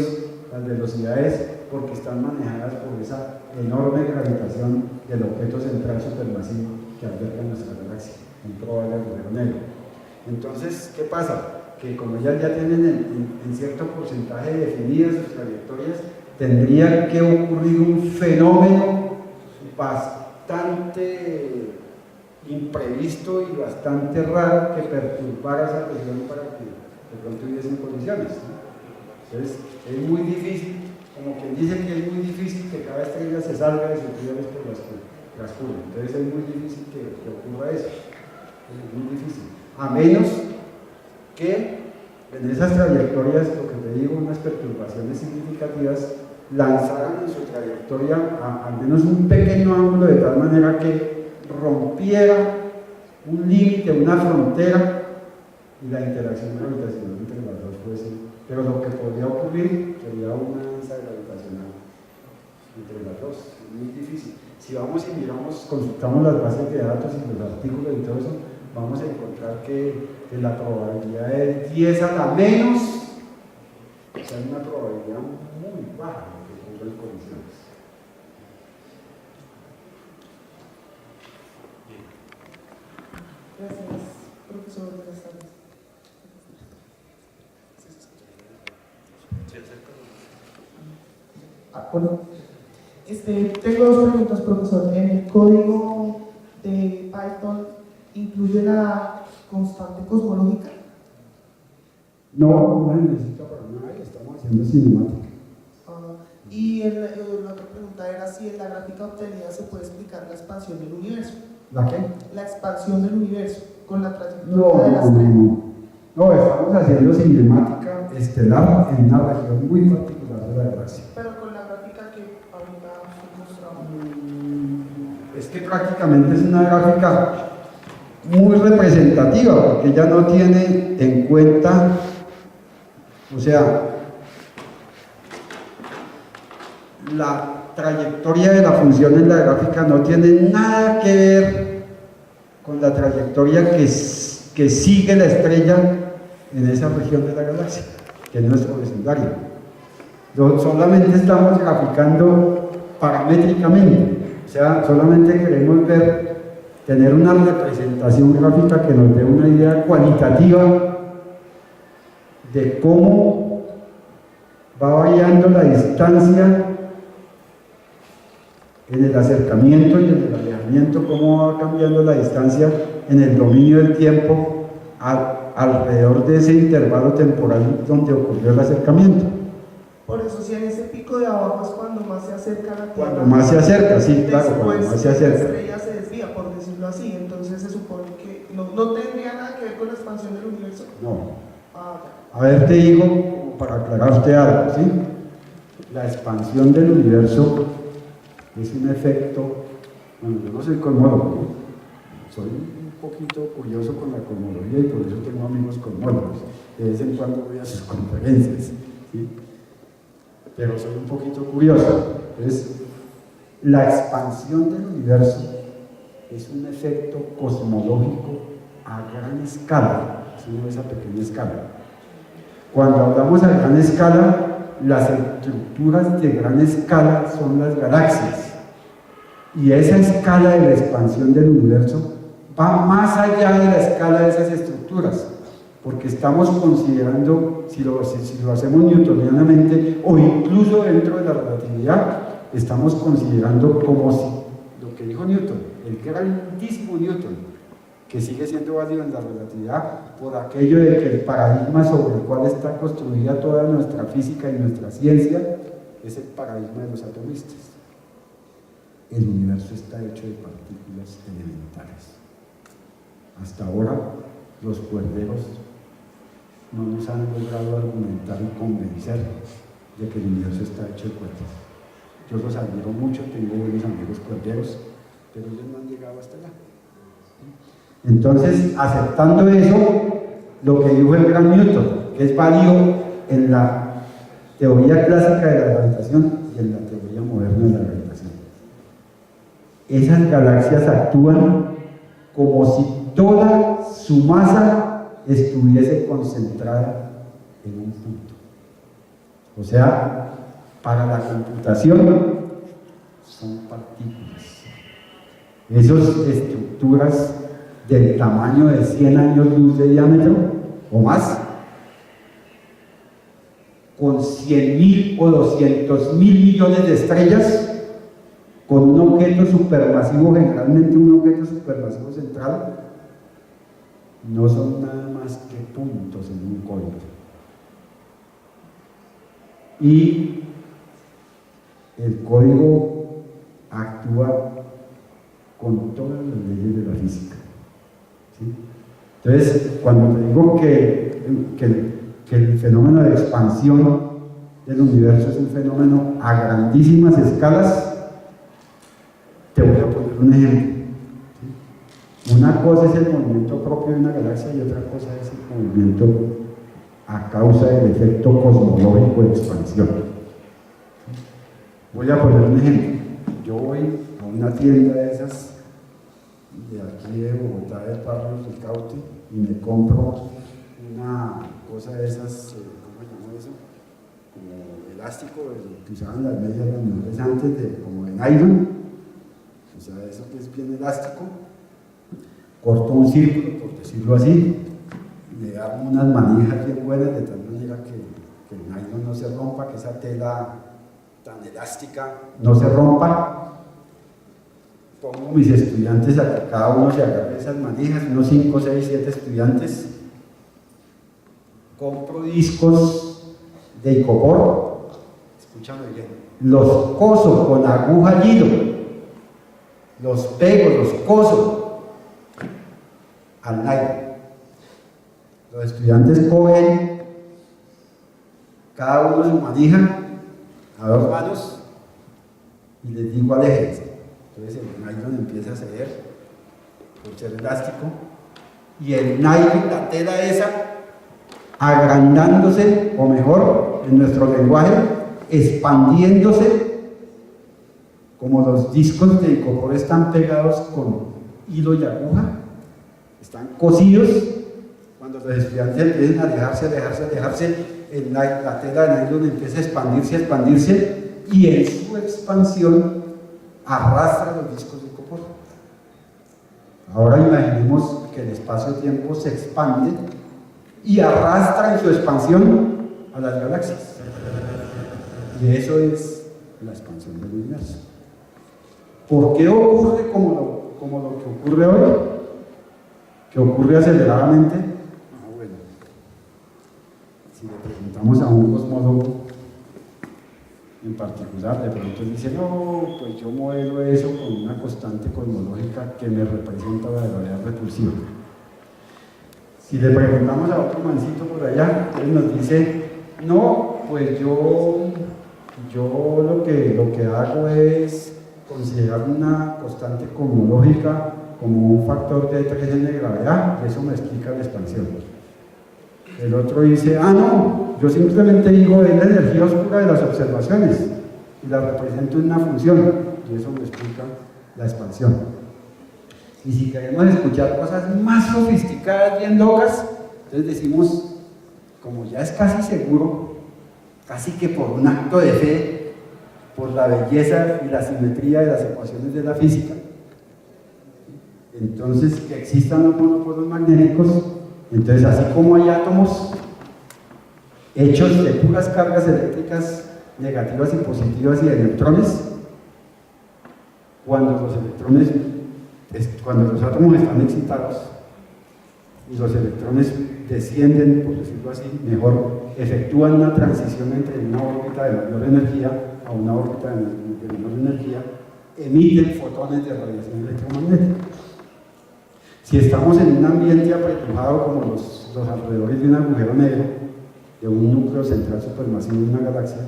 las velocidades, porque están manejadas por esa enorme gravitación del objeto central supermasivo que alberga nuestra galaxia, un probable agujero negro. Entonces, ¿qué pasa? Que como ya tienen en cierto porcentaje definidas sus trayectorias, tendría que ocurrir un fenómeno bastante imprevisto y bastante raro que perturbara esa región para que de pronto hubiesen colisiones, ¿no? Entonces, es muy difícil, como quien dice que es muy difícil que cada estrella se salga de sus rieles por las curvas. Entonces, es muy difícil que ocurra eso. Es muy difícil. A menos que en esas trayectorias, lo que te digo, unas perturbaciones significativas lanzaran en su trayectoria al menos un pequeño ángulo de tal manera que rompiera un límite, una frontera, y la interacción gravitacional entre las dos fuese. Pero lo que podría ocurrir sería una danza gravitacional entre las dos. Es muy difícil. Si vamos y miramos, consultamos las bases de datos y los artículos y todo eso, vamos a encontrar que la probabilidad es 10 a la menos, o sea, es una probabilidad muy baja de que ocurran colisiones. Gracias, profesor. Buenas tardes. Bueno, tengo dos preguntas, profesor. ¿En el código de Python incluye la constante cosmológica? No se necesita para nada, estamos haciendo cinemática. Y la otra pregunta era si en la gráfica obtenida se puede explicar la expansión del universo. ¿La qué? La expansión del universo con la trayectoria de la estrella. No, estamos haciendo cinemática estelar en una región muy particular de la galaxia. Pero con la gráfica que ahorita mostramos. Es que prácticamente es una gráfica muy representativa, porque ella no tiene en cuenta, o sea, la trayectoria de la función en la gráfica no tiene nada que ver con la trayectoria que sigue la estrella en esa región de la galaxia, que es nuestro vecindario. Solamente estamos graficando paramétricamente, o sea, solamente queremos tener una representación gráfica que nos dé una idea cualitativa de cómo va variando la distancia en el acercamiento y en el alejamiento, cómo va cambiando la distancia en el dominio del tiempo alrededor de ese intervalo temporal donde ocurrió el acercamiento. Por eso, si en ese pico de abajo es cuando más se acerca a la Tierra. Cuando más se acerca, sí, claro, cuando más se acerca. La estrella se desvía, por decirlo así, entonces se supone que no tendría nada que ver con la expansión del universo. No. A ver, te digo, para aclararte algo, ¿sí? La expansión del universo es un efecto, bueno, yo no soy cosmólogo, ¿no? Soy un poquito curioso con la cosmología y por eso tengo amigos cosmólogos. De vez en cuando voy a sus conferencias, ¿sí? Pero soy un poquito curioso. Entonces, la expansión del universo es un efecto cosmológico a gran escala, es una esa pequeña escala. Cuando hablamos a gran escala, las estructuras de gran escala son las galaxias. Y esa escala de la expansión del universo va más allá de la escala de esas estructuras, porque estamos considerando, si lo hacemos newtonianamente o incluso dentro de la relatividad, estamos considerando como si lo que dijo Newton, el grandísimo Newton, que sigue siendo válido en la relatividad por aquello de que el paradigma sobre el cual está construida toda nuestra física y nuestra ciencia es el paradigma de los atomistas. El universo está hecho de partículas elementales. Hasta ahora los cuerderos no nos han logrado argumentar y convencer de que el universo está hecho de cuerdas. Yo los admiro mucho, tengo buenos amigos cuerderos, pero ellos no han llegado hasta allá. Entonces, aceptando eso, lo que dijo el gran Newton, que es válido en la teoría clásica de la gravitación y en la teoría moderna de la gravitación. Esas galaxias actúan como si toda su masa estuviese concentrada en un punto. O sea, para la computación son partículas. Esas estructuras del tamaño de 100 años luz de diámetro o más, con 100.000 o 200.000 millones de estrellas, con un objeto supermasivo, generalmente un objeto supermasivo central, no son nada más que puntos en un código. Y el código actúa con todas las leyes de la física. ¿Sí? Entonces, cuando te digo que el fenómeno de expansión del universo es un fenómeno a grandísimas escalas, te voy a poner un ejemplo. ¿Sí? Una cosa es el movimiento propio de una galaxia y otra cosa es el movimiento a causa del efecto cosmológico de expansión. ¿Sí? Voy a poner un ejemplo. Yo voy a una tienda de esas de aquí de Bogotá, de Parros del Caute, y me compro una cosa de esas, ¿cómo se llama eso? Como elástico, que usaban las medias las mujeres antes, como de nylon, o sea, eso que es bien elástico. Corto un círculo, por decirlo así, le hago unas manijas bien buenas, de tal manera que el nylon no se rompa, que esa tela tan elástica no se rompa. Pongo mis estudiantes a que cada uno se agarre esas manijas, unos 5, 6, 7 estudiantes. Compro discos de icopor, escúchame bien, los coso con aguja hilo, los pego, los coso al nylon. Los estudiantes cogen cada uno su manija a 2 manos y les digo aléjense. Entonces el nylon empieza a ceder por ser elástico y el nylon, la tela esa, agrandándose, o mejor, en nuestro lenguaje, expandiéndose, como los discos de icopor están pegados con hilo y aguja, están cosidos. Cuando los estudiantes empiezan a alejarse, la tela de nylon empieza a expandirse y en su expansión arrastra los discos de icopor. Ahora imaginemos que el espacio-tiempo se expande y arrastra en su expansión a las galaxias. Y eso es la expansión del universo. ¿Por qué ocurre como lo que ocurre hoy? ¿Que ocurre aceleradamente? Bueno, si le preguntamos a un cosmólogo en particular, de pronto dice, no, pues yo modelo eso con una constante cosmológica que me representa la gravedad repulsiva. Si le preguntamos a otro mancito por allá, él nos dice, no, pues yo lo que hago es considerar una constante cosmológica como un factor de 3 en de gravedad, y eso me explica la expansión. El otro dice, no, yo simplemente digo, es la energía oscura de las observaciones y la represento en una función, y eso me explica la expansión. Y si queremos escuchar cosas más sofisticadas, bien locas, entonces decimos, como ya es casi seguro, casi que por un acto de fe, por la belleza y la simetría de las ecuaciones de la física, entonces que existan los monopolos magnéticos Entonces, así como hay átomos hechos de puras cargas eléctricas negativas y positivas y de electrones, cuando los átomos están excitados y los electrones descienden, por decirlo así, mejor, efectúan una transición entre una órbita de mayor energía a una órbita de menor energía, emiten fotones de radiación electromagnética. Si estamos en un ambiente apretujado como los alrededores de un agujero negro, de un núcleo central supermasivo de una galaxia,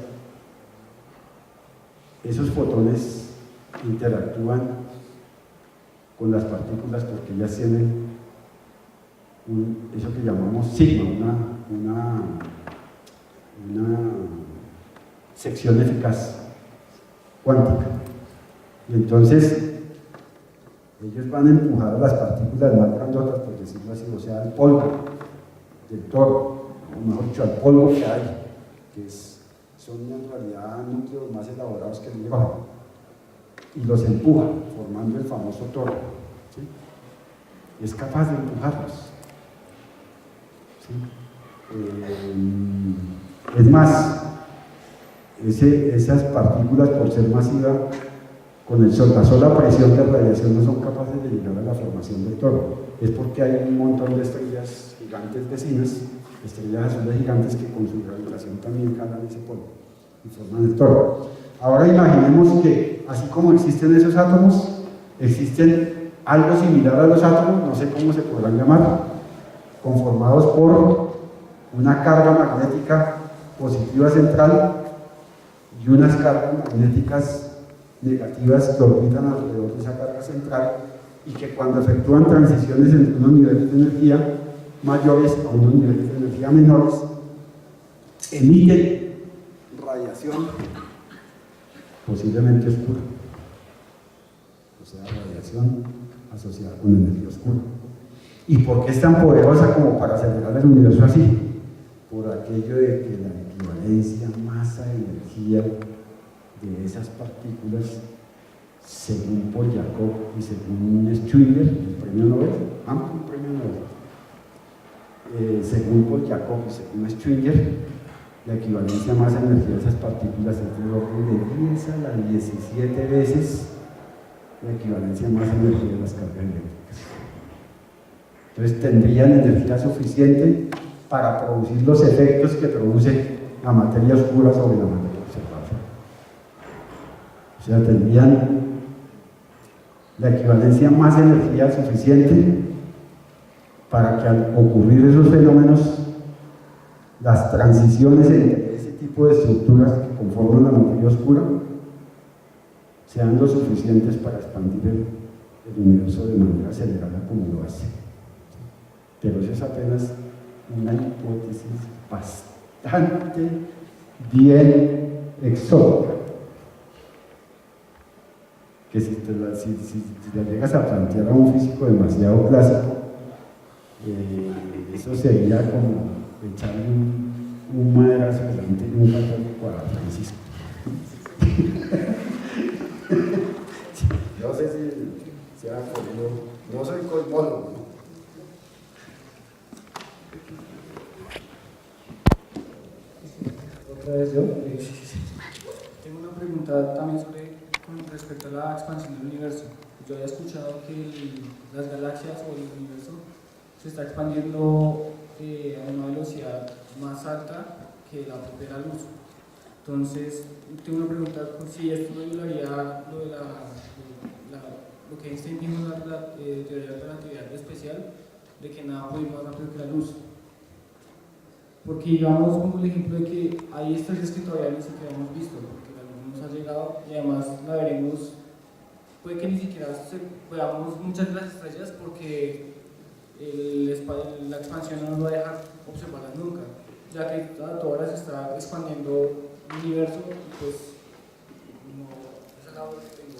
esos fotones interactúan con las partículas porque ellas tienen eso que llamamos sigma, una sección eficaz cuántica. Y entonces ellos van a empujar a las partículas más grandotas, por decirlo así, o sea, al polvo del toro, o mejor dicho, al polvo que hay, que son en realidad núcleos más elaborados que el hidrógeno, y los empuja, formando el famoso toro. ¿Sí? Y es capaz de empujarlos. ¿Sí? Es más, esas partículas, por ser masivas, con la sola presión de radiación no son capaces de llegar a la formación del toro. Es porque hay un montón de estrellas gigantes vecinas, estrellas azules gigantes que con su gravitación también jalan ese polvo y forman el toro. Ahora imaginemos que, así como existen esos átomos, existen algo similar a los átomos, no sé cómo se podrán llamar, conformados por una carga magnética positiva central y unas cargas magnéticas negativas que orbitan alrededor de esa carga central y que cuando efectúan transiciones entre unos niveles de energía mayores a unos niveles de energía menores, emiten radiación posiblemente oscura, o sea, radiación asociada con energía oscura. ¿Y por qué es tan poderosa como para acelerar el universo así? Por aquello de que la equivalencia masa-energía de esas partículas, según Polyakov y según Schwinger, el premio Nobel, amplio premio Nobel, según Polyakov y según Schwinger, la equivalencia masa-energía de esas partículas es del orden de 10 a la 17 veces la equivalencia masa-energía de las cargas eléctricas. Entonces tendrían energía suficiente para producir los efectos que produce la materia oscura sobre la materia observada. O sea, tendrían la equivalencia más energía suficiente para que al ocurrir esos fenómenos, las transiciones entre ese tipo de estructuras que conforman la materia oscura sean lo suficientes para expandir el universo de manera acelerada como lo hace. Pero eso es apenas una hipótesis bastante bien exótica, que si la llegas a plantear a un físico demasiado clásico, eso sería como echarle un madrazo delante de un católico a Francisco. No sé si se ha podido, no soy cosmólogo. Otra vez yo. Tengo una pregunta también con respecto a la expansión del universo. Yo había escuchado que las galaxias o el universo se está expandiendo a una velocidad más alta que la propia luz. Entonces, tengo una pregunta, si esto no violaría lo que Einstein dijo en la teoría de relatividad especial, de que nada puede ir más rápido que la luz. Porque digamos como el ejemplo de que hay estrellas que todavía ni siquiera hemos visto, porque la luz nos ha llegado y además la veremos, puede que ni siquiera veamos muchas de las estrellas porque la expansión no nos va a dejar observarlas nunca, ya que todas las está expandiendo el universo, pues no, esa es la duda que tengo.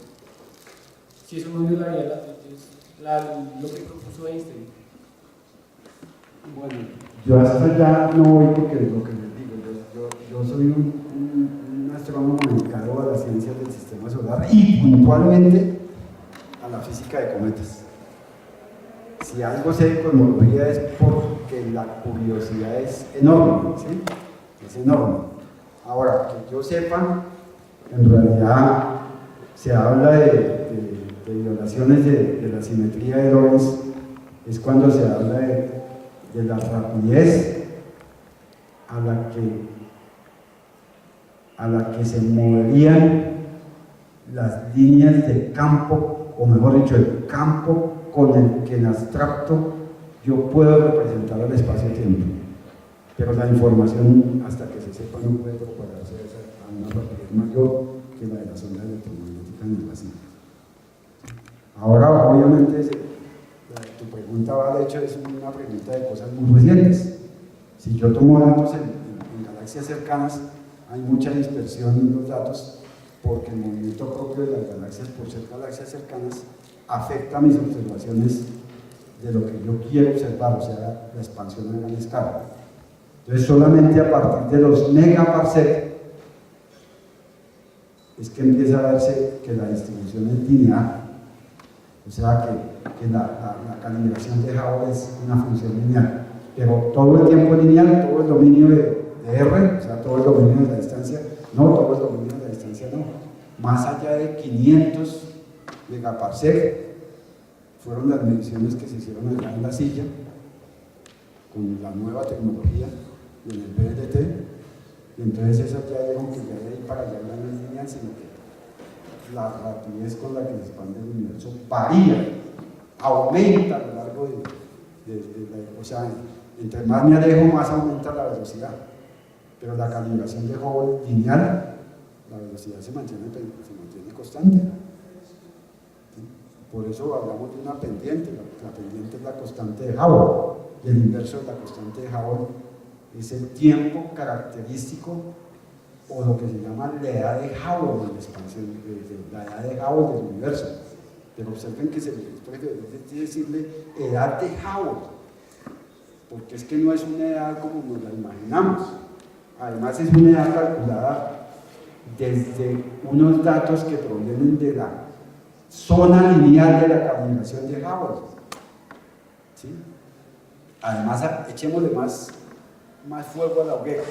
Si eso no violaría lo que propuso Einstein. Bueno, yo hasta allá no voy porque lo que les digo, yo soy un astrónomo dedicado a las ciencias del sistema solar y puntualmente a la física de cometas. si algo sé de cosmología es porque la curiosidad es enorme, ¿sí? Es enorme. Ahora, que yo sepa, en realidad se habla de violaciones de la simetría de Lorentz, es cuando se habla de la rapidez a la que se moverían las líneas de campo, o mejor dicho, el campo con el que en abstracto yo puedo representar el espacio-tiempo. Pero la información, hasta que se sepa, no puede propagarse a una rapidez mayor que la de las ondas electromagnéticas en el vacío. Ahora, obviamente, tu pregunta va, de hecho, es una pregunta de cosas muy recientes. Si yo tomo datos en galaxias cercanas, hay mucha dispersión en los datos porque el movimiento propio de las galaxias, por ser galaxias cercanas, afecta mis observaciones de lo que yo quiero observar, o sea, la expansión a gran escala. Entonces, solamente a partir de los megaparsec es que empieza a verse que la distribución es lineal, o sea, que la calibración de Hubble es una función lineal, pero todo el tiempo es lineal, todo el dominio de R, o sea, todo el dominio de la distancia, no, todo el dominio de la distancia no, más allá de 500 megaparsec fueron las mediciones que se hicieron allá en la silla con la nueva tecnología en el BLT, y entonces eso ya dijo que ya de ahí para allá no es lineal, sino que la rapidez con la que se expande el universo varía, aumenta a lo largo o sea, entre más me alejo, más aumenta la velocidad, pero la calibración de Hubble lineal, la velocidad se mantiene constante. Por eso hablamos de una pendiente, la pendiente es la constante de Hubble, y el inverso de la constante de Hubble es el tiempo característico, o lo que se llama la edad de Hubble en la expansión, la edad de Hubble del universo. Pero observen que se debe decirle edad de Hubble, porque es que no es una edad como nos la imaginamos. Además es una edad calculada desde unos datos que provienen de la zona lineal de la calibración de Hubble. ¿Sí? Además, echémosle más fuego a la hoguera.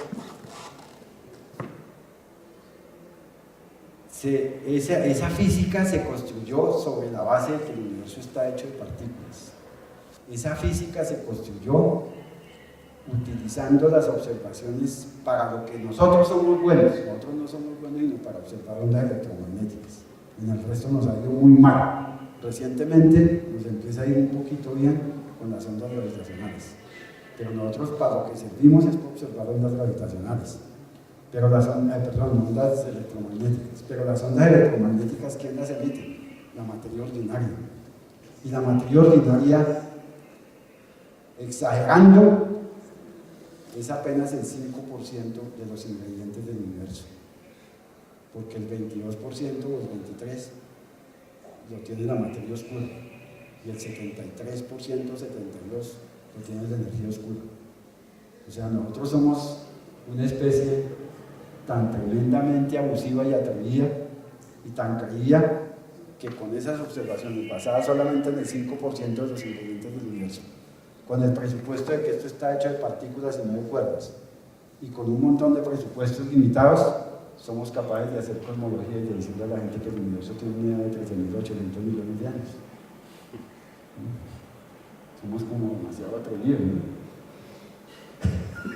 Esa física se construyó sobre la base de que el universo está hecho de partículas. Esa física se construyó utilizando las observaciones para lo que nosotros somos buenos. Nosotros no somos buenos sino para observar ondas electromagnéticas. En el resto nos ha ido muy mal. Recientemente nos empieza a ir un poquito bien con las ondas gravitacionales. Pero nosotros para lo que servimos es para observar ondas gravitacionales. Pero ondas electromagnéticas. Pero las ondas electromagnéticas, ¿quién las emite? La materia ordinaria. Y la materia ordinaria, exagerando, es apenas el 5% de los ingredientes del universo. Porque el 22% o el 23% lo tiene la materia oscura. Y el 73%, 72% lo tiene la energía oscura. O sea, nosotros somos una especie tan tremendamente abusiva y atrevida y tan creída que con esas observaciones basadas solamente en el 5% de los ingredientes del universo, con el presupuesto de que esto está hecho de partículas y no de cuerdas, y con un montón de presupuestos limitados, somos capaces de hacer cosmología y de decirle a la gente que el universo tiene una edad de 13.800 millones de años. Somos como demasiado atrevidos, ¿no?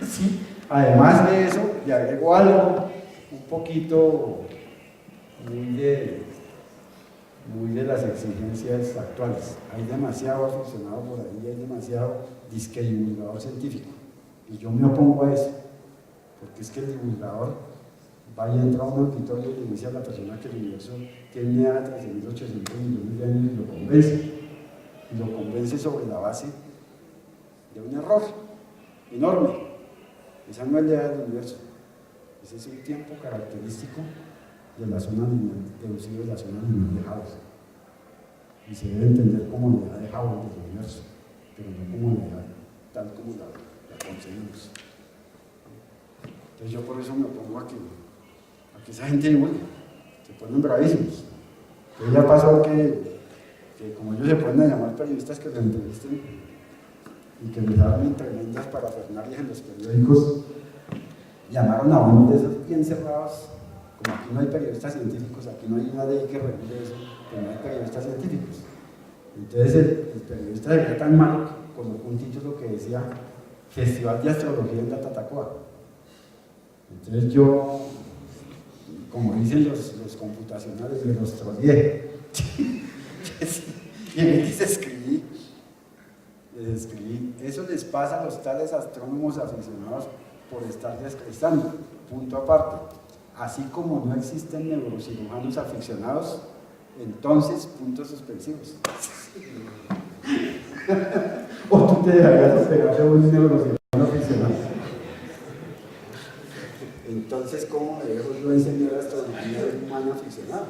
Sí. Además de eso, le agrego algo un poquito muy de las exigencias actuales. Hay demasiado aficionado por ahí, hay demasiado disque divulgador científico. Y yo me opongo a eso, porque es que el divulgador va y entra a un auditorio y le dice a la persona que el universo tiene una edad de 13.800 millones de años y lo convence. Y lo convence sobre la base de un error enorme. Esa no es la edad del universo. Ese es un tiempo característico de la zona lineal, deducido de la zona lineal de Hubble. Y se debe entender como la edad de Hubble del universo, pero no como la edad tal como la concebimos. Entonces yo por eso me opongo a que esa gente divulgue, se ponen bravísimos. Entonces ya pasó que que como ellos se pueden llamar periodistas que los entrevisten y que les hablen tremendas parafernalias en los periódicos, llamaron a uno de esos bien cerrados, como aquí no hay periodistas científicos, aquí no hay una ley que regule eso, pero no hay periodistas científicos. Entonces el periodista se ve tan malo que colocó un título que decía Festival de Astrología en la Tatacoa. Entonces yo, como dicen los computacionales, me los troleé. Y les escribí, eso les pasa a los tales astrónomos aficionados por estar descrestando, punto aparte. Así como no existen neurocirujanos aficionados, entonces puntos suspensivos. ¿O tú te dejarías pegar de un neurocirujano aficionado? Entonces, ¿cómo me dejo yo enseñar astronomía de un humano aficionado?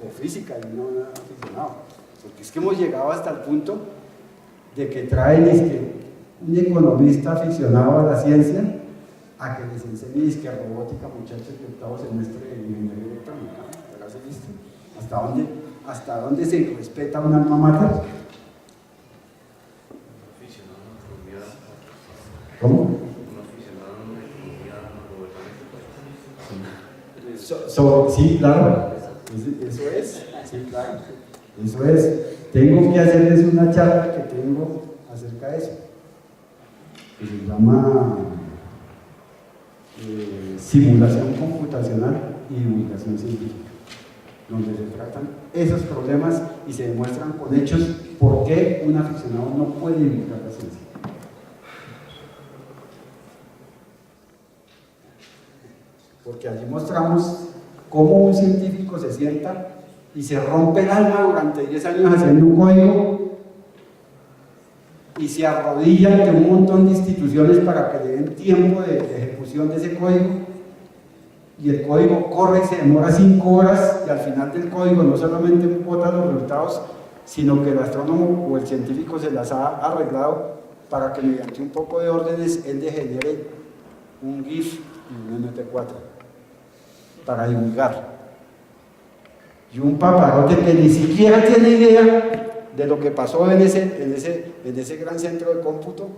O física de un humano aficionado. Porque es que hemos llegado hasta el punto de que traen un economista aficionado a la ciencia a que les enseñe robótica, muchachos de octavo semestre de ingeniería electrónica. ¿Verdad? ¿Se viste? ¿Hasta dónde se respeta un alma mater? ¿Cómo? Sí, claro. Eso es. Sí, claro. Eso es. Tengo que hacerles una charla que tengo acerca de eso, que se llama simulación computacional y divulgación científica, donde se tratan esos problemas y se demuestran con hechos por qué un aficionado no puede divulgar la ciencia. Porque allí mostramos cómo un científico se sienta y se rompe el alma durante 10 años haciendo un código y se arrodilla ante un montón de instituciones para que le den tiempo de ejecución de ese código, y el código corre y se demora 5 horas, y al final del código no solamente bota los resultados, sino que el astrónomo o el científico se las ha arreglado para que mediante un poco de órdenes él le genere un GIF y un MP4 para divulgar. Y un paparote que ni siquiera tiene idea de lo que pasó en ese gran centro de cómputo,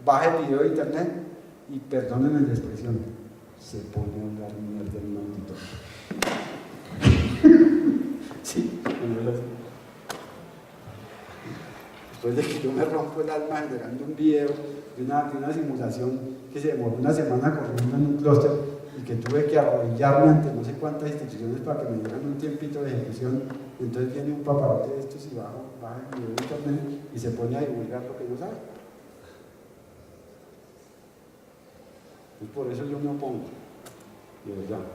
baja el video de internet y, perdónenme la expresión, se pone a hablar mierda en un auditorio. Sí, después de que yo me rompo el alma generando un video de una simulación que se demoró una semana corriendo en un clúster, y que tuve que arrodillarme ante no sé cuántas instituciones para que me dieran un tiempito de ejecución. Entonces viene un paparote de estos y baja el video de internet y se pone a divulgar lo que no sabe. Pues por eso yo me opongo, de verdad.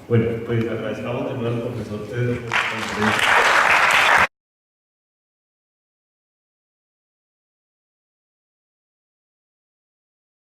Bueno, pues agradezcamos de nuevo al profesor Pedro por su conferencia.